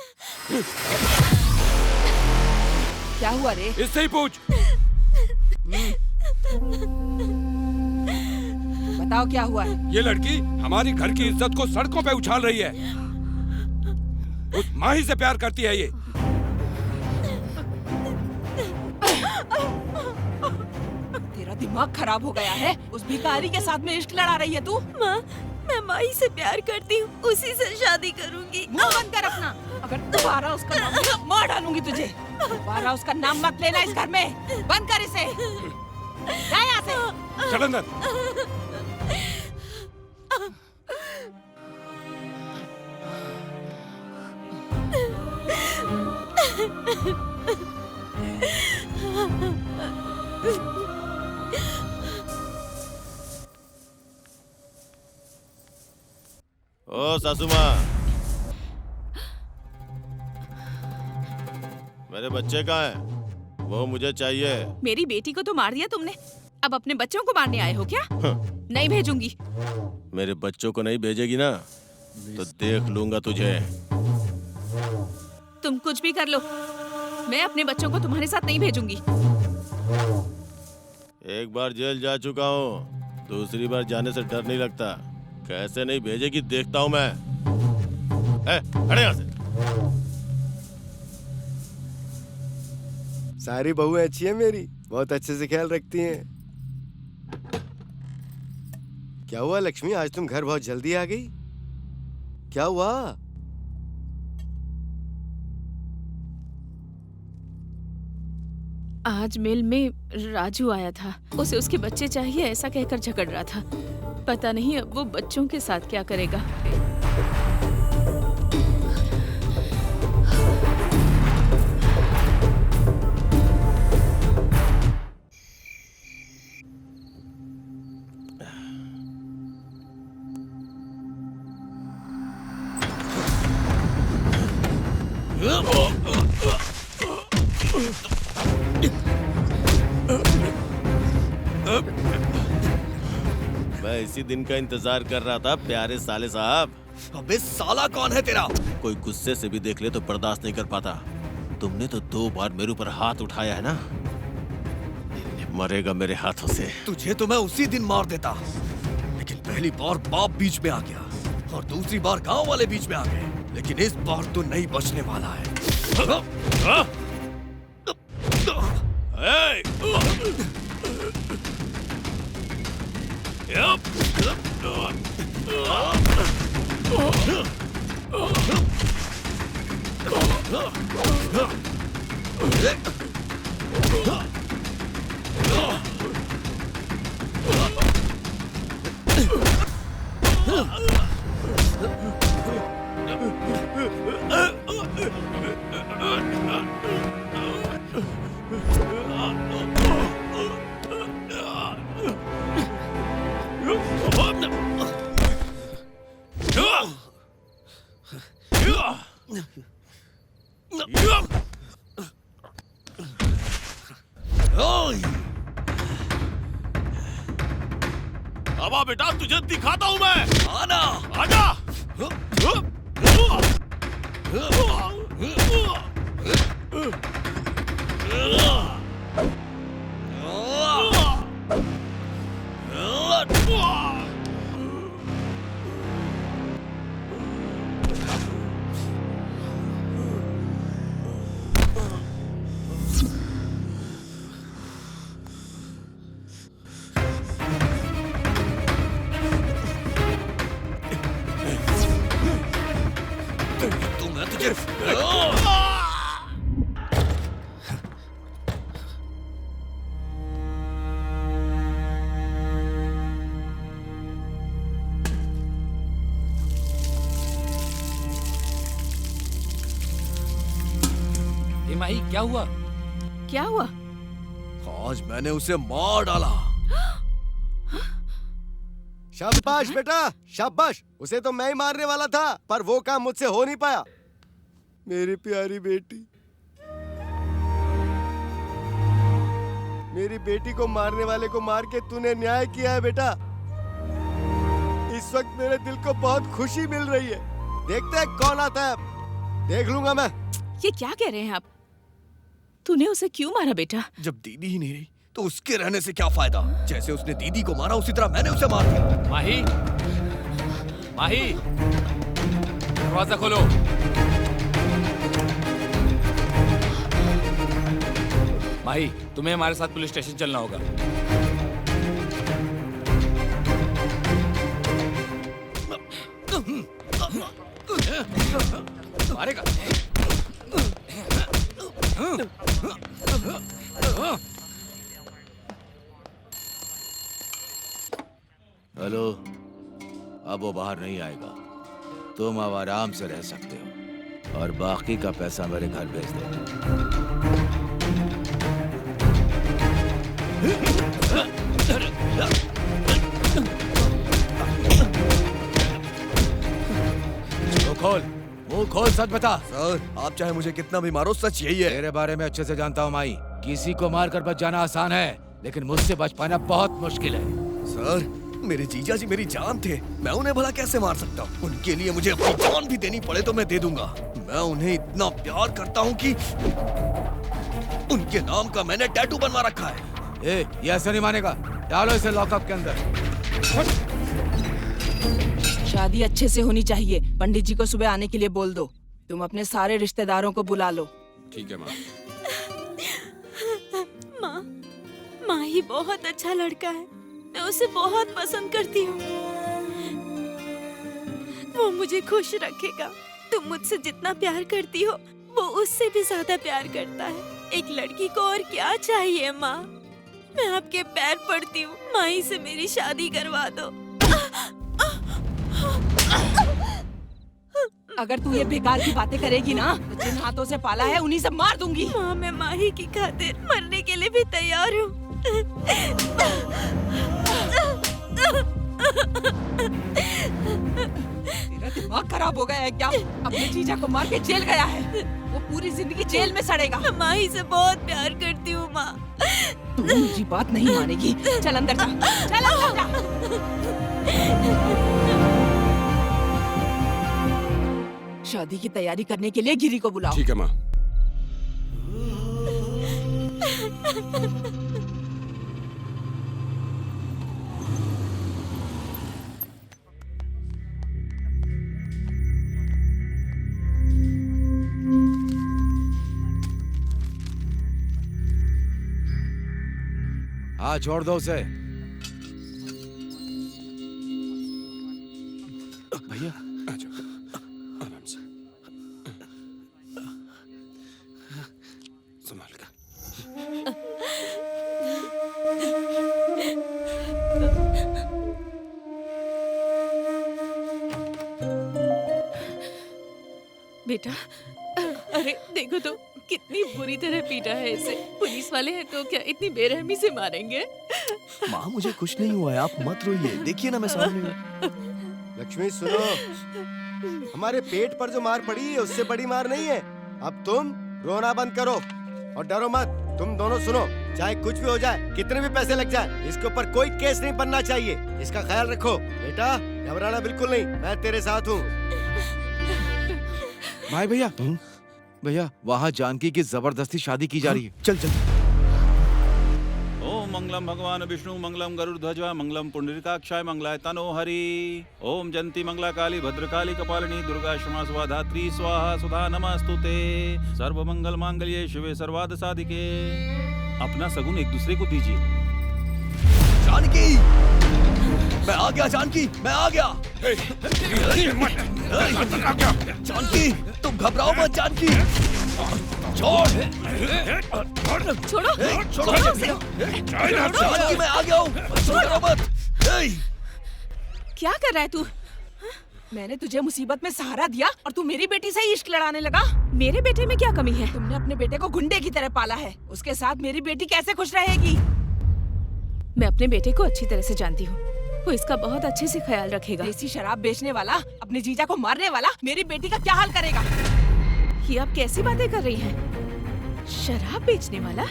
क्या हुआ रे? इससे ही पूछ। बताओ क्या हुआ है? ये लड़की हमारी घर की इज्जत को सड़कों पे उछाल रही है। उस माही से प्यार करती है ये। तेरा दिमाग खराब हो गया है। उस भिखारी के साथ में इश्क लड़ा रही है तू? माँ, मैं माही से प्यार करती हूँ, उसी से शादी करूंगी। मुंह बंद कर अपना। अगर दोबारा उसका नाम लिया, मार डालूंगी तुझे। दोबारा उसका नाम मत लेना इस घर में। बंद कर इसे। जा यहाँ से। चल अंदर। ओ सासू माँ, मेरे बच्चे कहाँ हैं? वो मुझे चाहिए। मेरी बेटी को तो मार दिया तुमने, अब अपने बच्चों को मारने आए हो क्या? नहीं भेजूंगी। मेरे बच्चों को नहीं भेजेगी ना तो देख लूंगा तुझे। तुम कुछ भी कर लो, मैं अपने बच्चों को तुम्हारे साथ नहीं भेजूंगी। एक बार जेल जा चुका हूँ, दूसरी बार जाने से डर नहीं लगता। कैसे नहीं भेजेगी देखता हूँ मैं। हट यहाँ से। सारी बहुएं अच्छी है मेरी, बहुत अच्छे से ख्याल रखती हैं। क्या हुआ लक्ष्मी, आज तुम घर बहुत जल्दी आ गई? क्या हुआ? आज मिल में राजू आया था, उसे उसके बच्चे चाहिए ऐसा कहकर झगड़ रहा था। पता नहीं अब वो बच्चों के साथ क्या करेगा। मैं इसी दिन का इंतजार कर रहा था प्यारे साले साहब। अबे साला कौन है तेरा? कोई गुस्से से भी देख ले तो बर्दाश्त नहीं कर पाता। तुमने तो 2 बार मेरे ऊपर हाथ उठाया है ना, मरेगा मेरे हाथों से। तुझे तो मैं उसी दिन मार देता, लेकिन पहली बार बाप बीच में आ गया और दूसरी बार गांव वाले बीच में आ गए, लेकिन इस बार तो नहीं बचने वाला है। अब आ बेटा, तुझे दिखाता हूं मैं। आना, आजा। ए माही क्या हुआ? क्या हुआ? आज मैंने उसे मार डाला। शाबाश बेटा, शाबाश। उसे तो मैं ही मारने वाला था, पर वो काम मुझसे हो नहीं पाया। मेरी प्यारी बेटी, मेरी बेटी को मारने वाले को मार के तूने न्याय किया है बेटा। इस वक्त मेरे दिल को बहुत खुशी मिल रही है। देखते हैं कौन आता है, देख लूंगा मैं। ये क्या कह रहे हैं आप? तूने उसे क्यों मारा बेटा? जब दीदी ही नहीं रही तो उसके रहने से क्या फायदा? जैसे उसने दीदी को मारा उसी तरह मैंने उसे मार दिया। माही, माही, दरवाजा खोलो। माही, तुम्हें हमारे साथ पुलिस स्टेशन चलना होगा। मारेगा। हेलो, अब वो बाहर नहीं आएगा। तुम अब आराम से रह सकते हो और बाकी का पैसा मेरे घर भेज दो। मुंह खोल, सच बता। सर, आप चाहे मुझे कितना भी मारो, सच यही है। तेरे बारे में अच्छे से जानता हूँ माई। किसी को मारकर बच जाना आसान है, लेकिन मुझसे बच पाना बहुत मुश्किल है। सर, मेरे जीजा जी मेरी जान थे, मैं उन्हें भला कैसे मार सकता हूँ? उनके लिए मुझे अपनी जान भी देनी पड़े तो मैं दे दूंगा। मैं उन्हें इतना प्यार करता हूँ कि उनके नाम का मैंने टैटू बनवा रखा है। ये ऐसे नहीं मानेगा। डालो इसे लॉकअप के अंदर। शादी अच्छे से होनी चाहिए। पंडित जी को सुबह आने के लिए बोल दो। तुम अपने सारे रिश्तेदारों को बुला लो। ठीक है माँ। माँ ही बहुत अच्छा लड़का है, मैं उसे बहुत पसंद करती हूँ। वो मुझे खुश रखेगा। तुम मुझसे जितना प्यार करती हो, वो उससे भी ज्यादा प्यार करता है। एक लड़की को और क्या चाहिए माँ? मैं आपके पैर पड़ती हूँ, माही से मेरी शादी करवा दो। अगर तू ये बेकार की बातें करेगी ना, तो जिन हाथों से पाला है उन्हीं से मार दूंगी। माँ, मैं माही की खातिर मरने के लिए भी तैयार हूँ। तेरा दिमाग खराब हो गया है क्या? अपने जीजा को मार के जेल गया है, वो पूरी जिंदगी जेल में सड़ेगा। मैं माही से बहुत प्यार करती हूँ माँ। तू मेरी बात नहीं मानेगी। चल अंदर जा, चल अंदर जा। शादी की तैयारी करने के लिए गिरी को बुलाओ। ठीक है माँ। हाँ, छोड़ दो उसे। भैया आ जाओ, आराम से, संभाल कर। बेटा, अरे देखो तो कितनी बुरी तरह पीटा है इसे। पुलिस वाले हैं तो क्या इतनी बेरहमी से मारेंगे? माँ, मुझे कुछ नहीं हुआ है, आप मत रोइए। देखिए ना मैं सामने हूँ। लक्ष्मी सुनो, हमारे पेट पर जो मार पड़ी है उससे बड़ी मार नहीं है। अब तुम रोना बंद करो और डरो मत। तुम दोनों सुनो, चाहे कुछ भी हो जाए, कितने भी पैसे लग जाए, इसके ऊपर कोई केस नहीं बनना चाहिए। इसका ख्याल रखो। बेटा, घबराना बिल्कुल नहीं, मैं तेरे साथ हूँ। भाई भैया, भैया वहाँ जानकी की जबरदस्ती शादी की जा रही है। चल चल। ओम मंगलम भगवान विष्णु, मंगलम गरुड़ध्वज, मंगलम पुंडरीकाक्षाय, मंगलाय तनो हरि। ओम जंती मंगला काली भद्रकाली कपालिनी दुर्गा क्षमा स्वाहा धात्री स्वाहा सुधा नमस्तुते। सर्व मंगल मांगल्ये शिवे सर्वार्थ साधिके। अपना सगुन एक दूसरे को दीजिए। जानकी, मैं आ गया। जानकी, मैं आ गया। जानकी, तुम घबराओ मत। जानकी, छोड़, छोड़ो, छोड़ो उसे। जानकी, मैं आ गया हूँ, छोड़ो मत। क्या कर रहा है तू? मैंने तुझे मुसीबत में सहारा दिया और तू मेरी बेटी से ही इश्क लड़ाने लगा। मेरे बेटे में क्या कमी है? तुमने अपने बेटे को गुंडे की तरह पाला है। उसके साथ मेरी बेटी कैसे खुश रहेगी? मैं अपने बेटे को अच्छी तरह से जानती हूँ, वो इसका बहुत अच्छे से ख्याल रखेगा। देसी शराब बेचने वाला, अपने जीजा को मारने वाला मेरी बेटी का क्या हाल करेगा? ये आप कैसी बातें कर रही हैं? शराब बेचने वाला?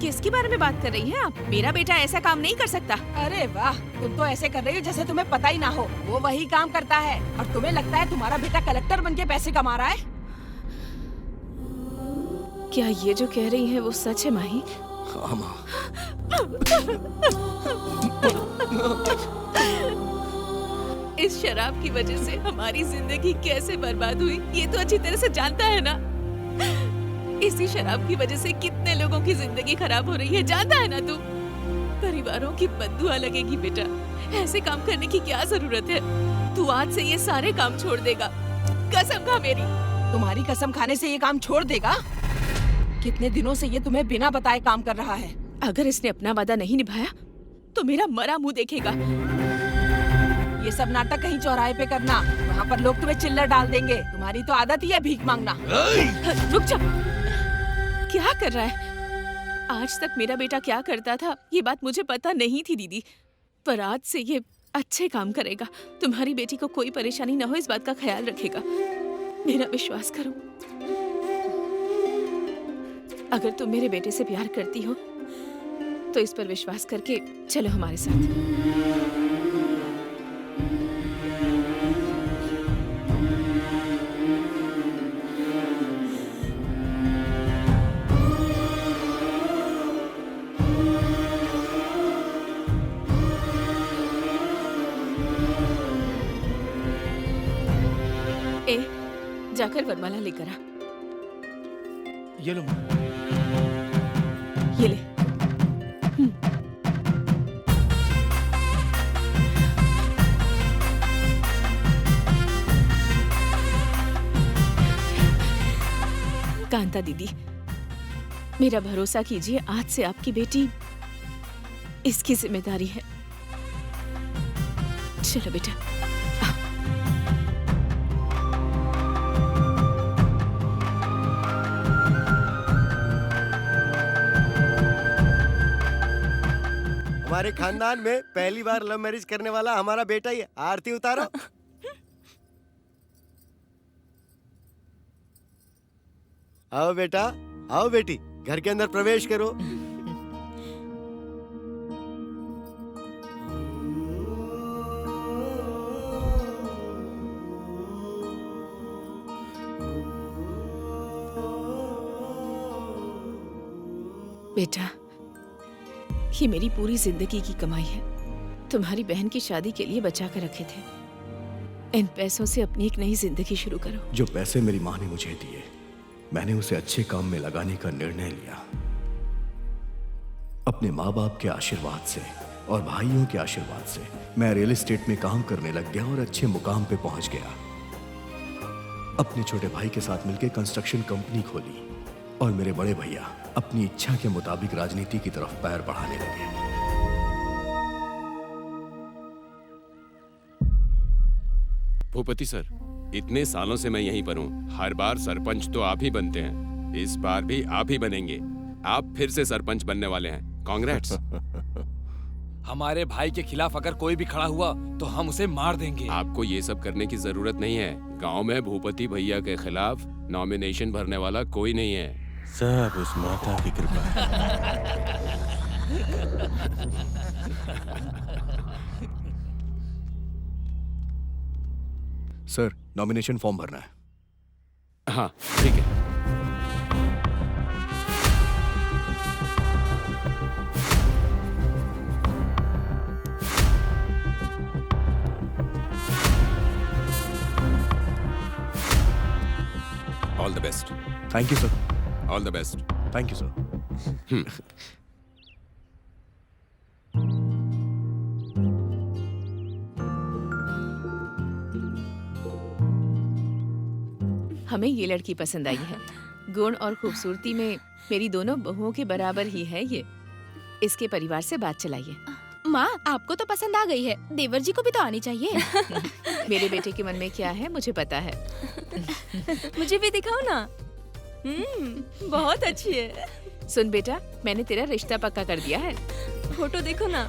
किसके बारे में बात कर रही हैं आप? मेरा बेटा ऐसा काम नहीं कर सकता। अरे वाह, तुम तो ऐसे कर रही हो जैसे तुम्हें पता ही ना हो। वो वही काम करता है और तुम्हें लगता है तुम्हारा बेटा कलेक्टर बन के पैसे कमा रहा है। क्या ये जो कह रही हैं वो सच है माही? हाँ माँ। इस शराब की वजह से हमारी जिंदगी कैसे बर्बाद हुई ये तो अच्छी तरह से जानता है ना। इसी शराब की वजह से कितने लोगों की जिंदगी खराब हो रही है, जानता है ना तू? परिवारों की बद्दुआ लगेगी बेटा। ऐसे काम करने की क्या जरूरत है? तू आज से ये सारे काम छोड़ देगा, कसम खा मेरी। तुम्हारी कसम खाने से ये काम छोड़ देगा? कितने दिनों से ये तुम्हें बिना बताए काम कर रहा है। अगर इसने अपना वादा नहीं निभाया तो मेरा मरा मुंह देखेगा। ये सब नाटक कहीं चौराहे पे करना, वहाँ पर लोग तुम्हें चिल्लर डाल देंगे। तुम्हारी तो आदत ही है भीख मांगना। रुक जा, क्या कर रहा है? आज तक मेरा बेटा क्या करता था ये बात मुझे पता नहीं थी दीदी, पर आज से ये अच्छे काम करेगा। तुम्हारी बेटी को कोई परेशानी न हो इस बात का ख्याल रखेगा, मेरा विश्वास करो। अगर तुम मेरे बेटे से प्यार करती हो तो इस पर विश्वास करके चलो हमारे साथ। ए, जाकर वरमाला लेकर आ। ये लो। ये ले। कांता दीदी, मेरा भरोसा कीजिए, आज से आपकी बेटी इसकी जिम्मेदारी है। चलो बेटा। हमारे खानदान में पहली बार लव मैरिज करने वाला हमारा बेटा ही है। आरती उतारो। आओ बेटा, आओ बेटी, घर के अंदर प्रवेश करो। बेटा, ये मेरी पूरी जिंदगी की कमाई है। तुम्हारी बहन की शादी के लिए बचा कर रखे थे। इन पैसों से अपनी एक नई जिंदगी शुरू करो। जो पैसे मेरी माँ ने मुझे दिए, मैंने उसे अच्छे काम में लगाने का निर्णय लिया। अपने माँ बाप के आशीर्वाद से और भाइयों के आशीर्वाद से मैं रियल एस्टेट में काम करने लग गया और अच्छे मुकाम पे पहुंच गया। अपने छोटे भाई के साथ मिलकर कंस्ट्रक्शन कंपनी खोली और मेरे बड़े भैया अपनी इच्छा के मुताबिक राजनीति की तरफ पैर बढ़ाने लगे। भूपति सर, इतने सालों से मैं यहीं पर हूँ। हर बार सरपंच तो आप ही बनते हैं, इस बार भी आप ही बनेंगे। आप फिर से सरपंच बनने वाले हैं। कांग्रेट्स। हमारे भाई के खिलाफ अगर कोई भी खड़ा हुआ तो हम उसे मार देंगे। आपको ये सब करने की जरूरत नहीं है। गांव में भूपति भैया के खिलाफ नॉमिनेशन भरने वाला कोई नहीं है। सब उस माता की कृपा है। सर, नॉमिनेशन फॉर्म भरना है। हाँ ठीक है। All the best. Thank you sir. All the best. Thank you sir. हमें ये लड़की पसंद आई है। गुण और खूबसूरती में मेरी दोनों बहुओं के बराबर ही है ये। इसके परिवार से बात चलाइए। माँ आपको तो पसंद आ गई है, देवर जी को भी तो आनी चाहिए। मेरे बेटे के मन में क्या है मुझे पता है। मुझे भी दिखाओ ना। बहुत अच्छी है। सुन बेटा, मैंने तेरा रिश्ता पक्का कर दिया है। फोटो देखो ना।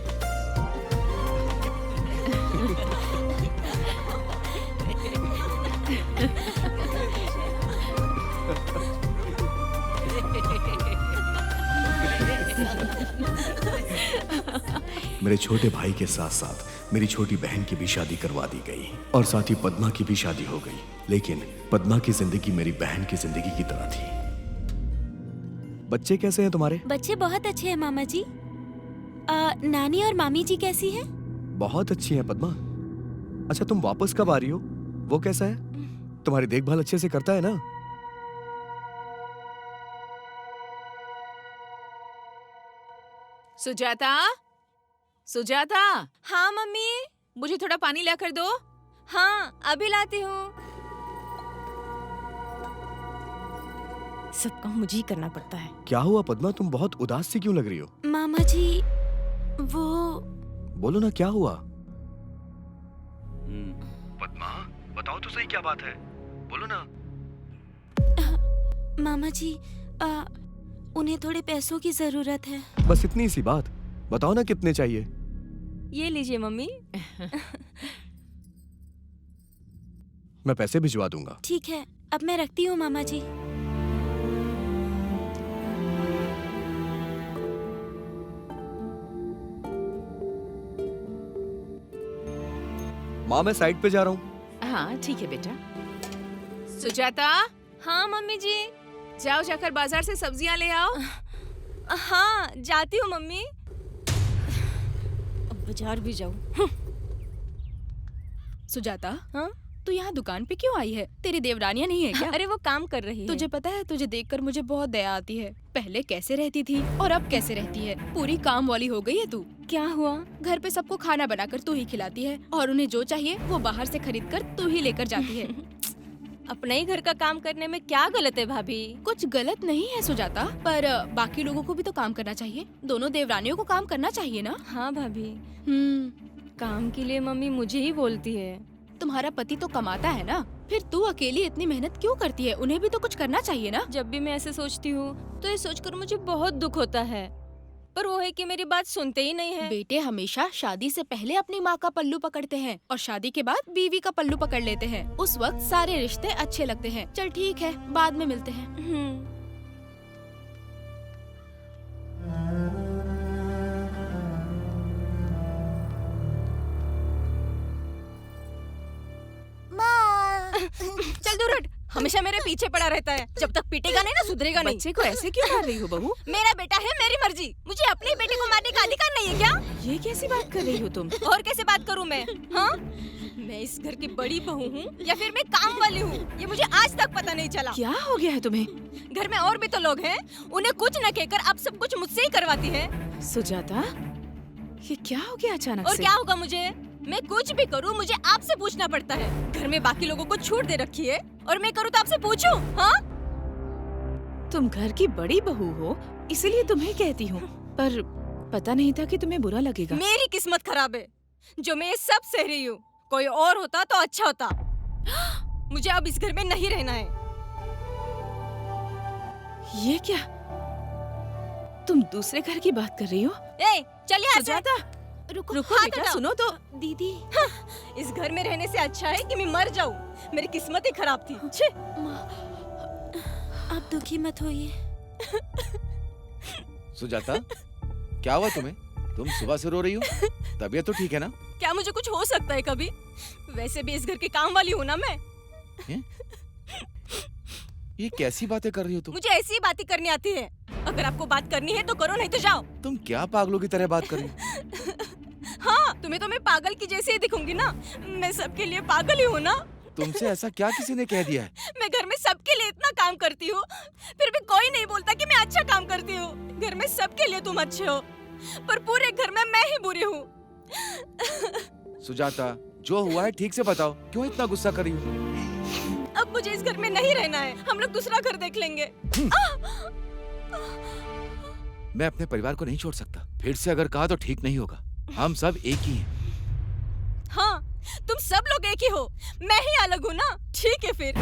मेरे छोटे भाई के साथ साथ मेरी छोटी बहन की भी शादी करवा दी गई और साथ ही पद्मा की भी शादी हो गई। लेकिन पद्मा की जिंदगी मेरी बहन की जिंदगी की तरह थी। बच्चे कैसे हैं तुम्हारे? बच्चे बहुत अच्छे हैं मामा जी। नानी और मामी जी कैसी हैं? बहुत अच्छी हैं पद्मा। अच्छा तुम वापस कब आ रही हो? वो कैसा है? तुम्हारी देखभाल अच्छे से करता है ना? सुजाता, सुजाता। हाँ मम्मी। मुझे थोड़ा पानी ला कर दो। हाँ अभी लाती हूँ। सब काम मुझे ही करना पड़ता है। क्या हुआ पद्मा, तुम बहुत उदास सी क्यों लग रही हो? मामा जी वो। बोलो ना क्या हुआ? पद्मा बताओ तो सही क्या बात है, बोलो ना। मामा जी उन्हें थोड़े पैसों की जरूरत है। बस इतनी सी बात, बताओ ना कितने चाहिए। ये लीजिए मम्मी। मैं पैसे भिजवा दूंगा। ठीक है, अब मैं रखती हूँ मामा जी। माँ मैं साइड पे जा रहा हूँ। हाँ ठीक है बेटा। सुजाता। हाँ मम्मी जी। जाओ जाकर बाजार से सब्जियां ले आओ। हाँ जाती हूँ मम्मी। अब बाजार भी जाऊँ। सुजाता, हाँ तू यहाँ दुकान पे क्यों आई है? तेरी देवरानियाँ नहीं है क्या? अरे वो काम कर रही है। तुझे पता है, तुझे देखकर मुझे बहुत दया आती है। पहले कैसे रहती थी और अब कैसे रहती है। पूरी काम वाली हो गई है तू। क्या हुआ? घर पे सबको खाना बनाकर तू ही खिलाती है और उन्हें जो चाहिए वो बाहर से खरीद कर तू ही लेकर जाती है। अपने ही घर का काम करने में क्या गलत है भाभी? कुछ गलत नहीं है सुजाता, पर बाकी लोगों को भी तो काम करना चाहिए। दोनों देवरानियों को काम करना चाहिए ना। हाँ भाभी। काम के लिए मम्मी मुझे ही बोलती है। तुम्हारा पति तो कमाता है ना, फिर तू अकेली इतनी मेहनत क्यों करती है? उन्हें भी तो कुछ करना चाहिए ना। जब भी मैं ऐसे सोचती हूँ तो ये सोचकर मुझे बहुत दुख होता है, पर वो है कि मेरी बात सुनते ही नहीं है। बेटे हमेशा शादी से पहले अपनी माँ का पल्लू पकड़ते हैं और शादी के बाद बीवी का पल्लू पकड़ लेते हैं। उस वक्त सारे रिश्ते अच्छे लगते हैं। चल ठीक है, बाद में मिलते हैं। चल दूर हट, हमेशा मेरे पीछे पड़ा रहता है। जब तक पीटेगा नहीं ना सुधरेगा नहीं। बच्चे को ऐसे क्यों कर रही हो बहू? मेरा बेटा है, मेरी मर्जी। मुझे अपने बेटे को मारने का अधिकार नहीं है क्या? ये कैसी बात कर रही हो तुम? और कैसे बात करूँ मैं? हाँ, मैं इस घर की बड़ी बहू हूँ या फिर मैं काम वाली हूँ, ये मुझे आज तक पता नहीं चला। क्या हो गया है तुम्हें? घर में और भी तो लोग हैं, उन्हें कुछ न कहकर आप सब कुछ मुझसे ही करवाती है। सुजाता, ये क्या हो गया अचानक और से? क्या होगा मुझे? मैं कुछ भी करूँ मुझे आपसे पूछना पड़ता है। घर में बाकी लोगों को छूट दे रखी है और मैं करूँ तो आपसे पूछूं? हाँ? तुम घर की बड़ी बहू हो इसलिए तुम्हें कहती हूँ, पर पता नहीं था कि तुम्हें बुरा लगेगा। मेरी किस्मत खराब है जो मैं ये सब सह रही हूँ। कोई और होता तो अच्छा होता। मुझे अब इस घर में नहीं रहना है। ये क्या? तुम दूसरे घर की बात कर रही हो? चलिए सुजाता, रुको बेटा, सुनो तो। दीदी, इस घर में रहने से अच्छा है कि मैं मर जाऊं। मेरी किस्मत ही खराब थी। छे। आप दुखी मत होइए। सुजाता, क्या हुआ तुम्हें? तुम सुबह से रो रही हो? तबीयत तो ठीक है ना? क्या मुझे कुछ हो सकता है कभी? वैसे भी इस घर की काम वाली हूँ ना मैं। ये कैसी बातें कर रही हो तुम? मुझे ऐसी बातें करनी आती है। अगर आपको बात करनी है तो करो, नहीं तो जाओ। तुम क्या पागलों की तरह बात कर रही हो? हाँ, तुम्हें तो मैं पागल की जैसे ही दिखूंगी ना। मैं सबके लिए पागल ही हूँ ना। तुमसे ऐसा क्या किसी ने कह दिया है? मैं घर में सबके लिए इतना काम करती हूँ, फिर भी कोई नहीं बोलता कि मैं अच्छा काम करती हूँ। घर में सबके लिए तुम अच्छे हो, पर पूरे घर में मैं ही बुरी हूँ। सुजाता, जो हुआ है ठीक से बताओ, क्यों इतना गुस्सा कर रही हो? अब मुझे इस घर में नहीं रहना है, हम लोग दूसरा घर देख लेंगे। मैं अपने परिवार को नहीं छोड़ सकता। फिर से अगर कहा तो ठीक नहीं होगा। हम सब एक ही हैं। हाँ, तुम सब लोग एक ही हो, मैं ही अलग हूँ ना। ठीक है फिर।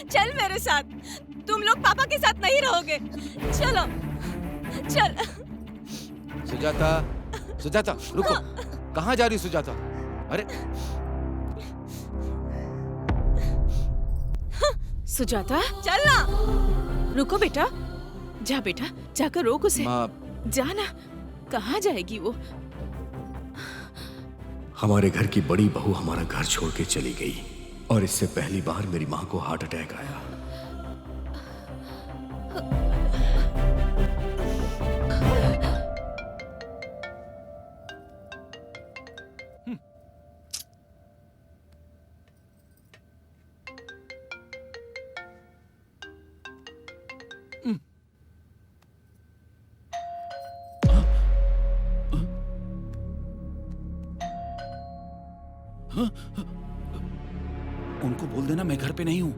चल मेरे साथ, तुम लोग पापा के साथ नहीं रहोगे। चलो चल। सुजाता, सुजाता रुको, कहाँ जा रही सुजाता? अरे सुजाता, चल ना। रुको बेटा, जा बेटा, जाकर रोक उसे। माँ, जाना, कहाँ जाएगी वो? हमारे घर की बड़ी बहू हमारा घर छोड़ के चली गई और इससे पहली बार मेरी माँ को हार्ट अटैक आया। उनको बोल देना मैं घर पे नहीं हूँ।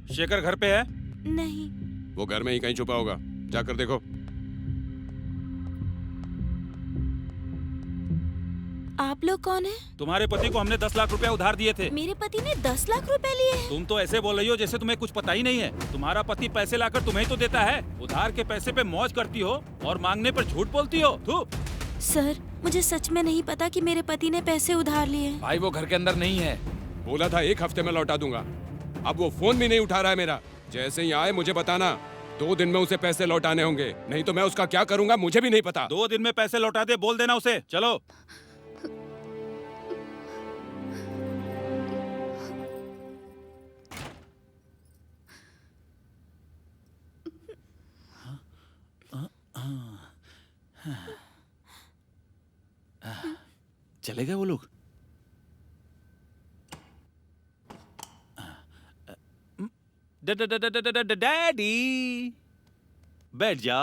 शेखर घर पे है? नहीं। वो घर में ही कहीं छुपा होगा, जाकर देखो। आप लोग कौन हैं? तुम्हारे पति को हमने 10 लाख रुपए उधार दिए थे। मेरे पति ने 10 लाख रुपए लिए हैं। तुम तो ऐसे बोल रही हो जैसे तुम्हें कुछ पता ही नहीं है। तुम्हारा पति पैसे लाकर तुम्हें तो देता है, उधार के पैसे पे मौज करती हो और मांगने पर झूठ बोलती हो। तू सर, मुझे सच में नहीं पता कि मेरे पति ने पैसे उधार लिए हैं। भाई वो घर के अंदर नहीं है, बोला था 1 हफ्ते में लौटा दूंगा। अब वो फोन भी नहीं उठा रहा है मेरा। जैसे ही आए मुझे बताना, 2 दिन में उसे पैसे लौटाने होंगे, नहीं तो मैं उसका क्या करूंगा मुझे भी नहीं पता। 2 दिन में पैसे लौटा दे, बोल देना उसे। चलो। चले गए वो लोग। डैडी, बैठ जा।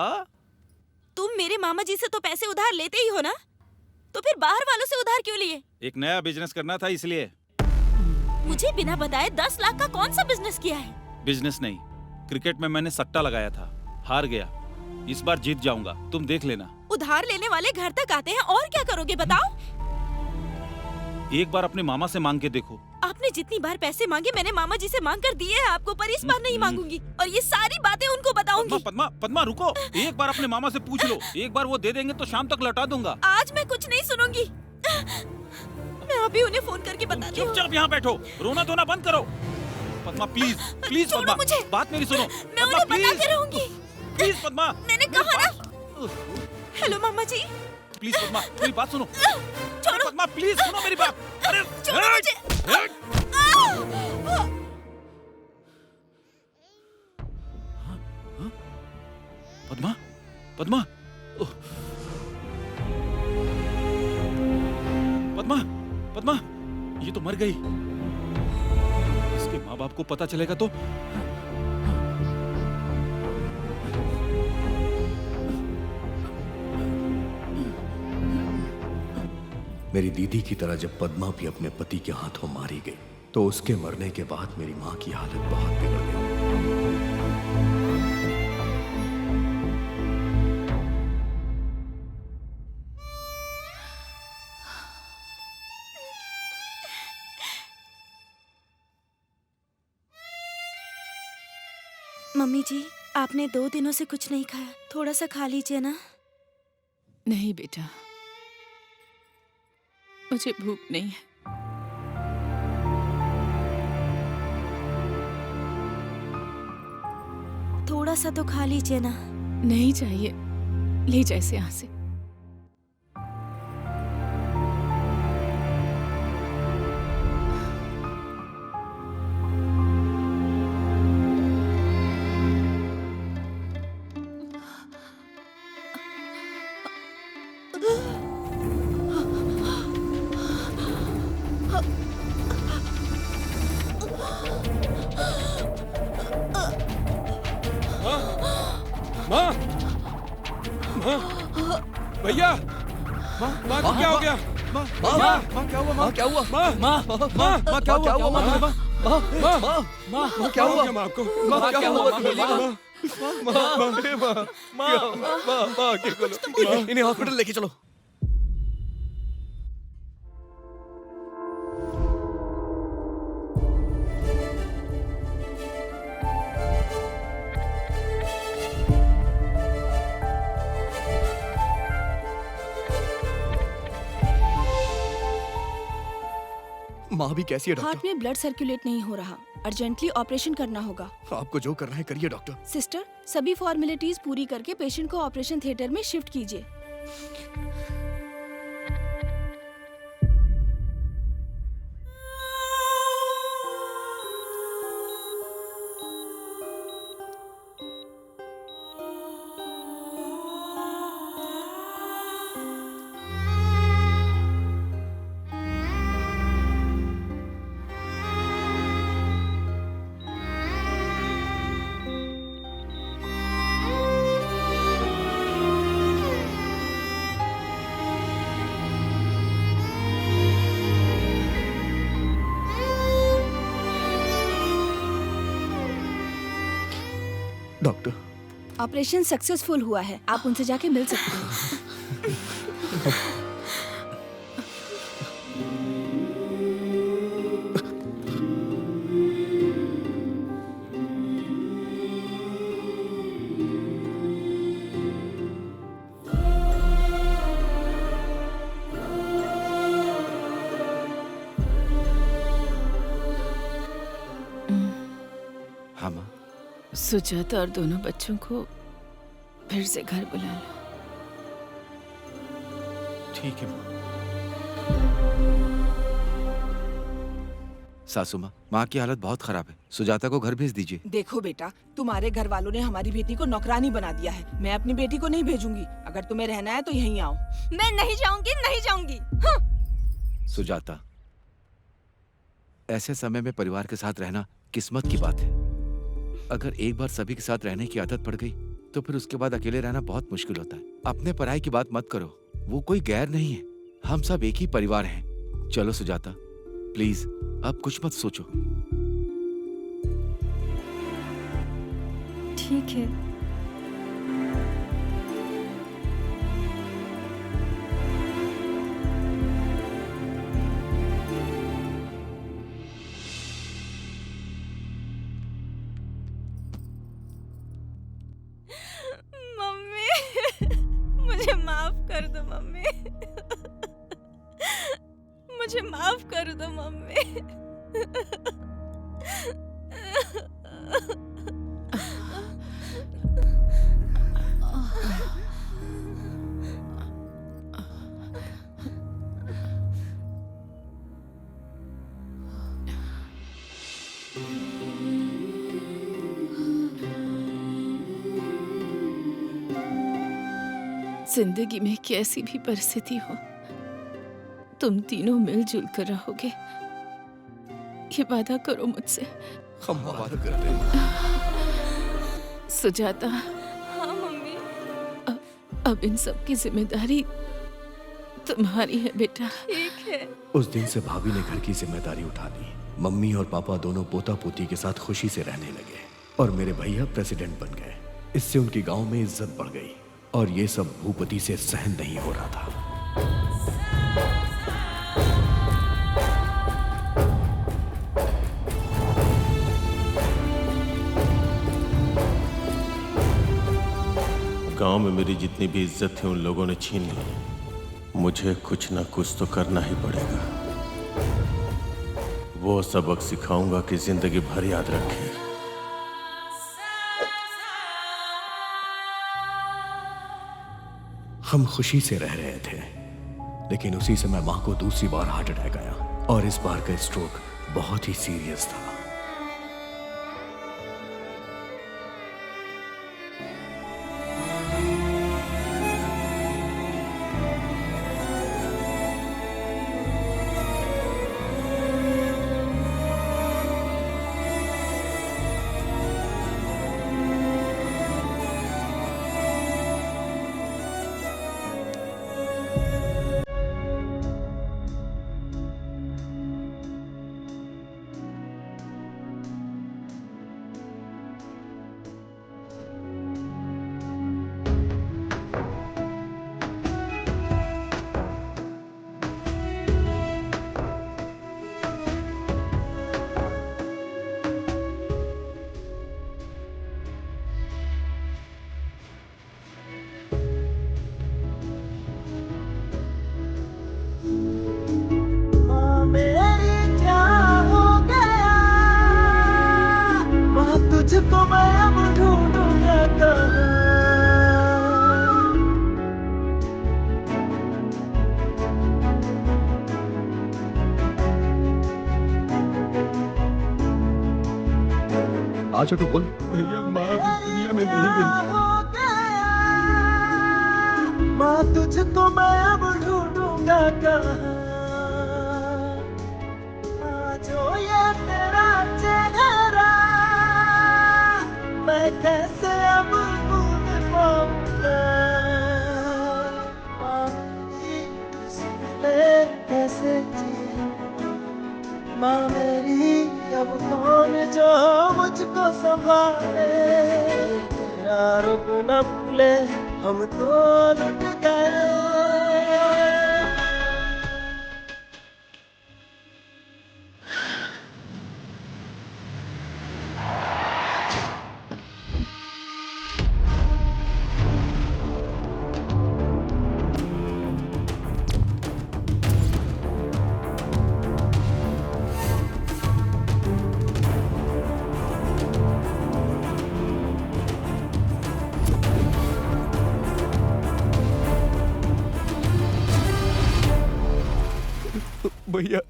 तुम मेरे मामा जी से तो पैसे उधार लेते ही हो ना, तो फिर बाहर वालों से उधार क्यों लिए? एक नया बिजनेस करना था इसलिए। मुझे बिना बताए 10 लाख का कौन सा बिजनेस किया है? बिजनेस नहीं, क्रिकेट में मैंने सट्टा लगाया था, हार गया। इस बार जीत जाऊंगा, तुम देख लेना। उधार लेने वाले घर तक आते हैं और क्या करोगे बताओ? एक बार अपने मामा से मांग के देखो। आपने जितनी बार पैसे मांगे मैंने मामा जी से मांग कर दिए हैं आपको, पर इस बार नहीं मांगूंगी और ये सारी बातें उनको बताऊंगी। पद्मा, पद्मा रुको, एक बार अपने मामा से पूछ लो। एक बार वो दे देंगे तो शाम तक लौटा दूंगा। आज मैं कुछ नहीं सुनूंगी। मैं अभी उन्हें फोन करके बताती हूँ। चुपचाप यहाँ बैठो, रोना धोना बंद करो। पद्मा प्लीज, प्लीज पद्मा, बात मेरी सुनो। मैं उन्हें बता के रहूंगी। प्लीज पद्मा, मैंने कहा ना। हेलो मामा जी। प्लीज पद्मा, मेरी बात सुनो। छोड़ो पद्मा, प्लीज सुनो मेरी बात। अरे छोड़ो मुझे। पद्मा, पद्मा, पद्मा, पद्मा, ये तो मर गई। इसके माँ बाप को पता चलेगा तो। मेरी दीदी की तरह जब पद्मा भी अपने पति के हाथों मारी गई, तो उसके मरने के बाद मेरी माँ की हालत बहुत बिगड़ गई। मम्मी जी, आपने 2 दिनों से कुछ नहीं खाया, थोड़ा सा खा लीजिए ना। नहीं बेटा, मुझे भूख नहीं है। थोड़ा सा तो खा लीजिए ना। नहीं चाहिए, ले जा इसे यहाँ से। माँ माँ भैया माँ माँ को क्या हो गया माँ माँ क्या हुआ माँ क्या हुआ माँ माँ माँ माँ क्या हुआ माँ माँ माँ माँ माँ क्या हुआ माँ को माँ क्या हुआ माँ इन्हें हॉस्पिटल लेके चलो। माँ भी कैसी है हार्ट डॉक्टर? में ब्लड सर्कुलेट नहीं हो रहा, अर्जेंटली ऑपरेशन करना होगा। आपको जो करना है करिए डॉक्टर। सिस्टर, सभी फॉर्मेलिटीज पूरी करके पेशेंट को ऑपरेशन थिएटर में शिफ्ट कीजिए। डॉक्टर, ऑपरेशन सक्सेसफुल हुआ है, आप उनसे जाके मिल सकते हैं। हाँ माँ। सुजाता और दोनों बच्चों को फिर से घर बुला लो। ठीक है माँ। सासू माँ, माँ की हालत बहुत खराब है, सुजाता को घर भेज दीजिए। देखो बेटा, तुम्हारे घर वालों ने हमारी बेटी को नौकरानी बना दिया है। मैं अपनी बेटी को नहीं भेजूंगी। अगर तुम्हें रहना है तो यहीं आओ। मैं नहीं जाऊंगी, नहीं जाऊंगी। सुजाता, ऐसे समय में परिवार के साथ रहना किस्मत की बात है। अगर एक बार सभी के साथ रहने की आदत पड़ गई तो फिर उसके बाद अकेले रहना बहुत मुश्किल होता है। अपने पराई की बात मत करो, वो कोई गैर नहीं है, हम सब एक ही परिवार हैं। चलो सुजाता, प्लीज अब कुछ मत सोचो। ठीक है। मुझे माफ कर दो मम्मी। मुझे माफ कर दो मम्मी। जिंदगी में कैसी भी परिस्थिति हो, तुम तीनों मिलजुल कर रहोगे, ये वादा करो मुझसे। हम वादा करते हैं। सुजाता, हाँ मम्मी। अब इन सब की जिम्मेदारी तुम्हारी है बेटा। ठीक है। उस दिन से भाभी ने घर की जिम्मेदारी उठा ली। मम्मी और पापा दोनों पोता पोती के साथ खुशी से रहने लगे और मेरे भैया प्रेसिडेंट बन गए। इससे उनकी गांव में इज्जत बढ़ गई और ये सब भूपति से सहन नहीं हो रहा था। गांव में मेरी जितनी भी इज्जत थी उन लोगों ने छीन ली। मुझे कुछ ना कुछ तो करना ही पड़ेगा। वो सबक सिखाऊंगा कि जिंदगी भर याद रखें। हम खुशी से रह रहे थे, लेकिन उसी समय माँ को दूसरी बार हार्ट अटैक आया और इस बार का स्ट्रोक बहुत ही सीरियस था। हाँ छोटू बोल। भैया माँ दुनिया में नहीं रही। माँ तुझको मैं अब ढूंढूंगा कहाँ, जो ये तेरा चेहरा मैं कैसे अब भूल पाऊंगा। माँ कैसे जिए माँ मेरी, अब कौन जो मुझको संभाले। तेरा रुख न भूले हम तो लुट गए। भैया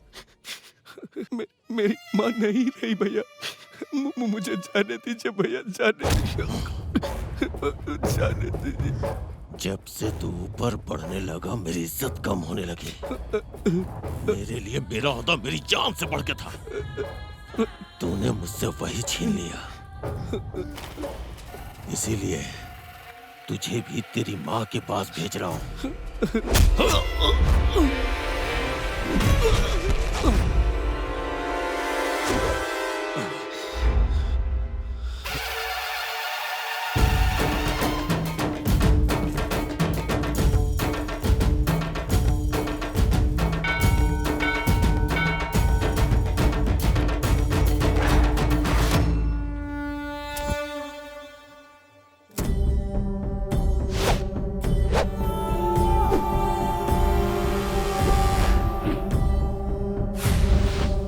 मेरी माँ नहीं रही भैया, मुझे जाने दीजिए भैया, जाने दीजिए। जब से तू ऊपर बढ़ने लगा मेरी इज्जत कम होने लगी। मेरे लिए मेरा ओहदा मेरी जान से बढ़ के था। तूने मुझसे वही छीन लिया, इसीलिए तुझे भी तेरी माँ के पास भेज रहा हूँ।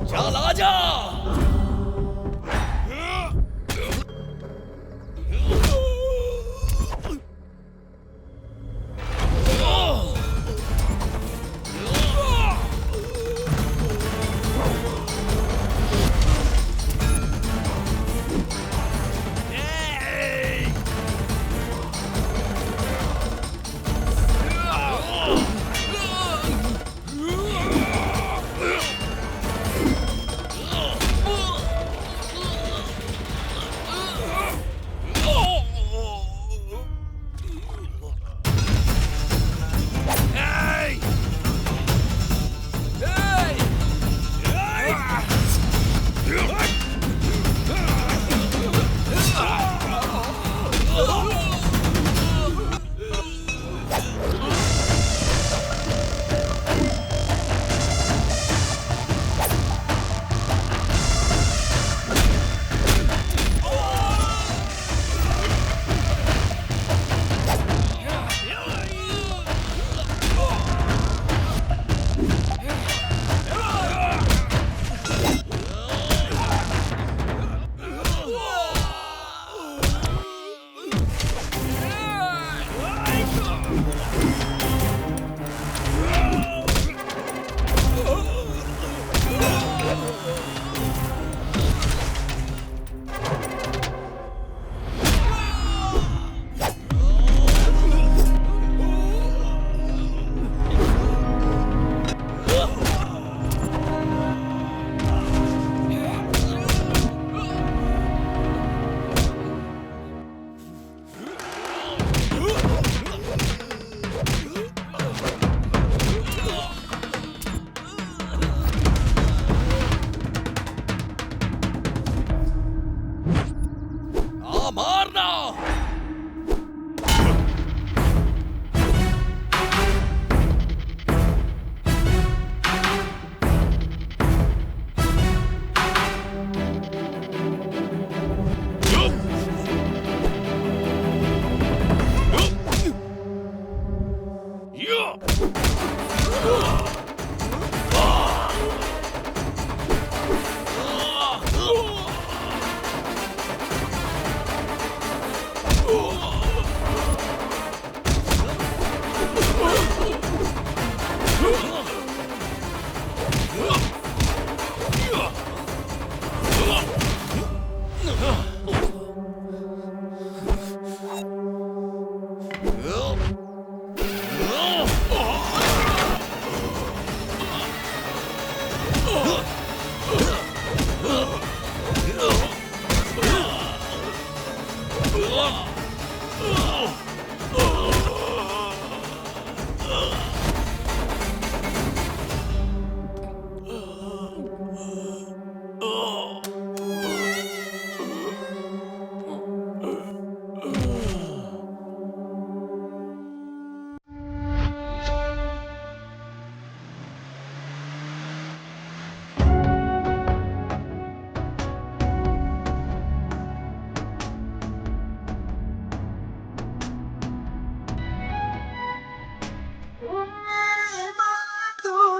चल आजा।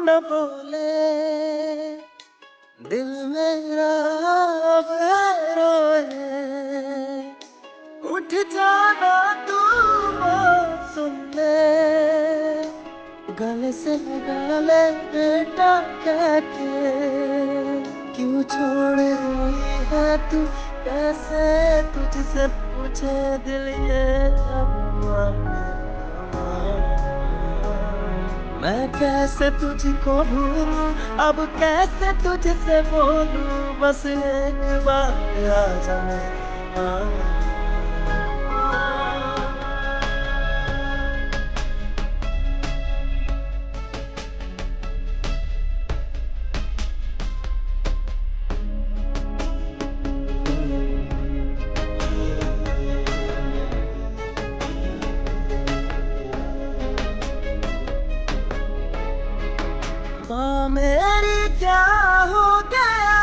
न बोले, दिल मेरा अब रोए, उठ जाना तू बात सुन ले, गले से लगा ले बेटा कह के, क्यों छोड़ रही है तू, कैसे तुझसे पूछे दिल ये मैं कैसे तुझको भूलूं, अब कैसे तुझसे बोलूं, बस एक बार आ जाए। माँ मेरी क्या हो गया,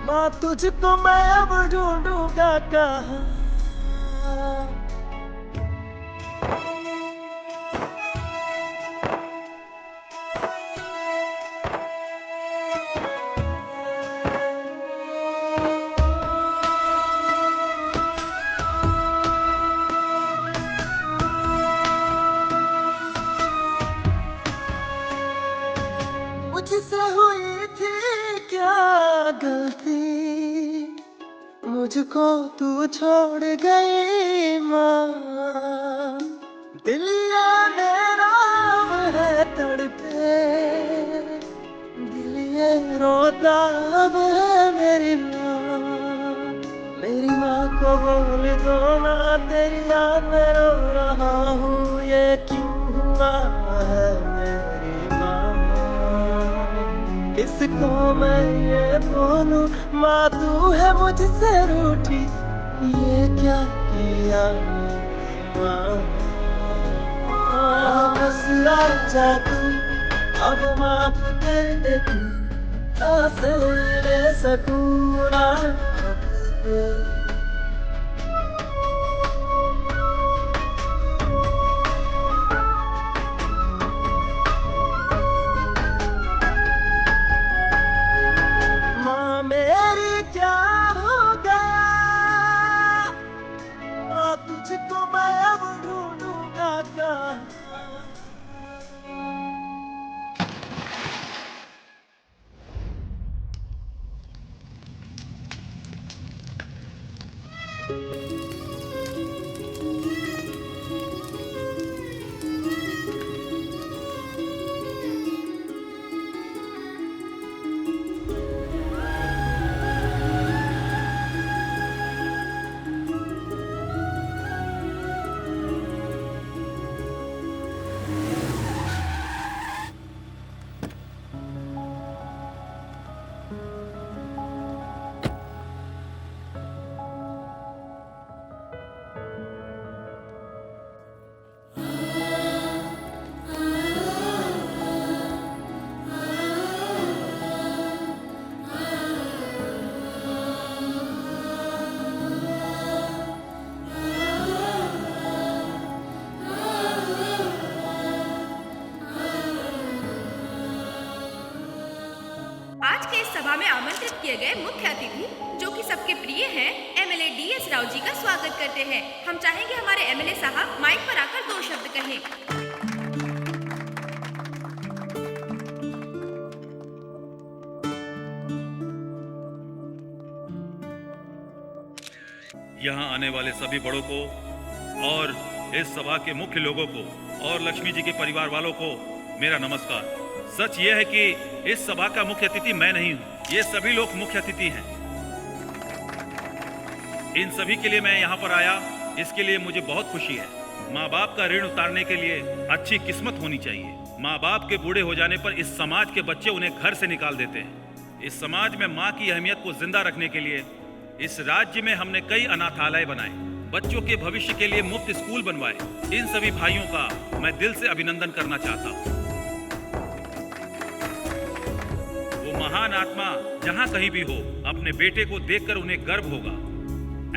माँ तुझको मैं अब ढूंढूंगा कहाँ। मुझसे हुई थी क्या गलती, मुझको तू छोड़ गई माँ, दिल ये मेरा है तड़पे, दिल ये रोता अब है मेरी माँ को बोल दो ना, तेरी याद में रो रहा हूँ, ये क्यों हुआ है मेरी माँ, इसको मैं ये बोलूं माँ तू है मुझसे रूठी, ये क्या किया माँ, बस आजा तू अब माफ कर दे तू, सांस ले सकूं ना। तुझको मैं अब ढूंढूंगा कहाँ। आज के इस सभा में आमंत्रित किए गए मुख्य अतिथि जो कि सबके प्रिय हैं, एमएलए DS राव जी का स्वागत करते हैं। हम चाहेंगे हमारे एमएलए साहब माइक पर आकर 2 शब्द कहें। यहाँ आने वाले सभी बड़ों को और इस सभा के मुख्य लोगों को और लक्ष्मी जी के परिवार वालों को मेरा नमस्कार। सच ये है कि इस सभा का मुख्य अतिथि मैं नहीं हूँ, ये सभी लोग मुख्य अतिथि हैं। इन सभी के लिए मैं यहाँ पर आया, इसके लिए मुझे बहुत खुशी है। माँ बाप का ऋण उतारने के लिए अच्छी किस्मत होनी चाहिए। माँ बाप के बूढ़े हो जाने पर इस समाज के बच्चे उन्हें घर से निकाल देते हैं। इस समाज में माँ की अहमियत को जिंदा रखने के लिए इस राज्य में हमने कई अनाथालय बनाए, बच्चों के भविष्य के लिए मुफ्त स्कूल बनवाए। इन सभी भाइयों का मैं दिल से अभिनंदन करना चाहता हूँ। वो महान आत्मा जहाँ कहीं भी हो, अपने बेटे को देखकर उन्हें गर्व होगा।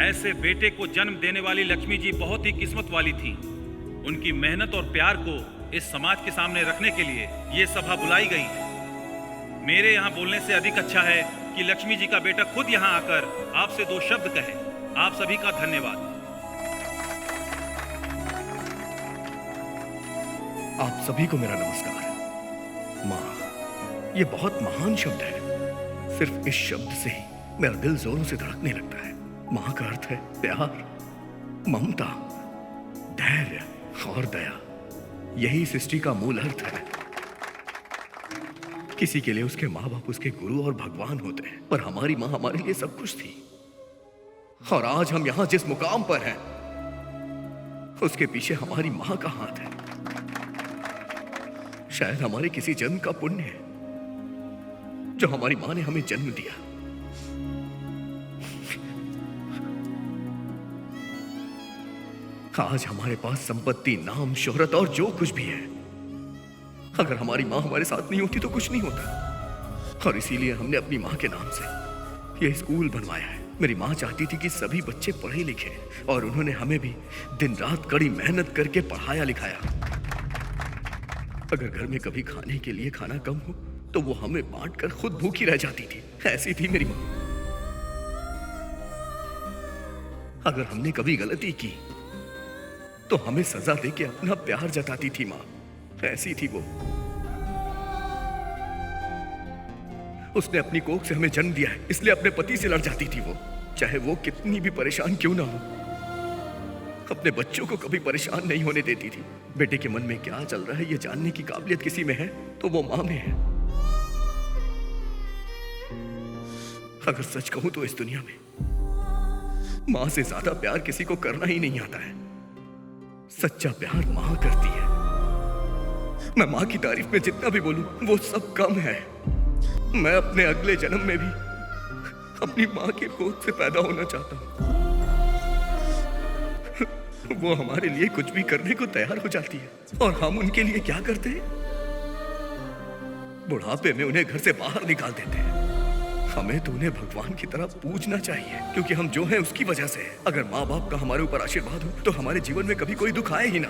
ऐसे बेटे को जन्म देने वाली लक्ष्मी जी बहुत ही किस्मत वाली थी। उनकी मेहनत और प्यार को इस समाज के सामने रखने के लिए ये सभा बुलाई गई है। मेरे यहाँ बोलने से अधिक अच्छा है कि लक्ष्मी जी का बेटा खुद यहाँ आकर आपसे 2 शब्द कहे। आप सभी का धन्यवाद। आप सभी को मेरा नमस्कार। माँ, ये बहुत महान शब्द है। सिर्फ इस शब्द से ही मेरा दिल जोरों से धड़कने लगता है। माँ का अर्थ है प्यार, ममता, धैर्य और दया। यही सृष्टि का मूल अर्थ है। किसी के लिए उसके माँ बाप उसके गुरु और भगवान होते हैं, पर हमारी माँ हमारे लिए सब कुछ थी। और आज हम यहाँ जिस मुकाम पर हैं, उसके पीछे हमारी माँ का हाथ है। शायद हमारे किसी जन्म का पुण्य है जो हमारी माँ ने हमें जन्म दिया। आज हमारे पास संपत्ति, नाम, शोहरत और जो कुछ भी है, अगर हमारी माँ हमारे साथ नहीं होती तो कुछ नहीं होता। और इसीलिए हमने अपनी माँ के नाम से यह स्कूल बनवाया है। मेरी माँ चाहती थी कि सभी बच्चे पढ़े लिखे, और उन्होंने हमें भी दिन रात कड़ी मेहनत करके पढ़ाया लिखाया। अगर घर में कभी खाने के लिए खाना कम हो तो वो हमें बांट कर खुद भूखी रह जाती थी। ऐसी थी मेरी माँ। अगर हमने कभी गलती की तो हमें सजा देके अपना प्यार जताती थी माँ। ऐसी थी वो। उसने अपनी कोख से हमें जन्म दिया है, इसलिए अपने पति से लड़ जाती थी वो, चाहे वो कितनी भी परेशान क्यों ना हो। अपने बच्चों को कभी परेशान नहीं होने देती थी। बेटे के मन में क्या चल रहा है ये जानने की काबिलियत किसी में है तो वो माँ में है। अगर सच कहूं तो इस दुनिया में माँ से ज्यादा प्यार किसी को करना ही नहीं आता है। सच्चा प्यार माँ करती है। मैं माँ की तारीफ में जितना भी बोलूं वो सब कम है। मैं अपने अगले जन्म में भी अपनी माँ के गोद से पैदा होना चाहता हूँ। वो हमारे लिए कुछ भी करने को तैयार हो जाती है, और हम उनके लिए क्या करते हैं? बुढ़ापे में उन्हें घर से बाहर निकाल देते हैं। हमें तो उन्हें भगवान की तरह पूजना चाहिए, क्योंकि हम जो हैं उसकी वजह से है। अगर माँ बाप का हमारे ऊपर आशीर्वाद हो तो हमारे जीवन में कभी कोई दुख आए ही ना।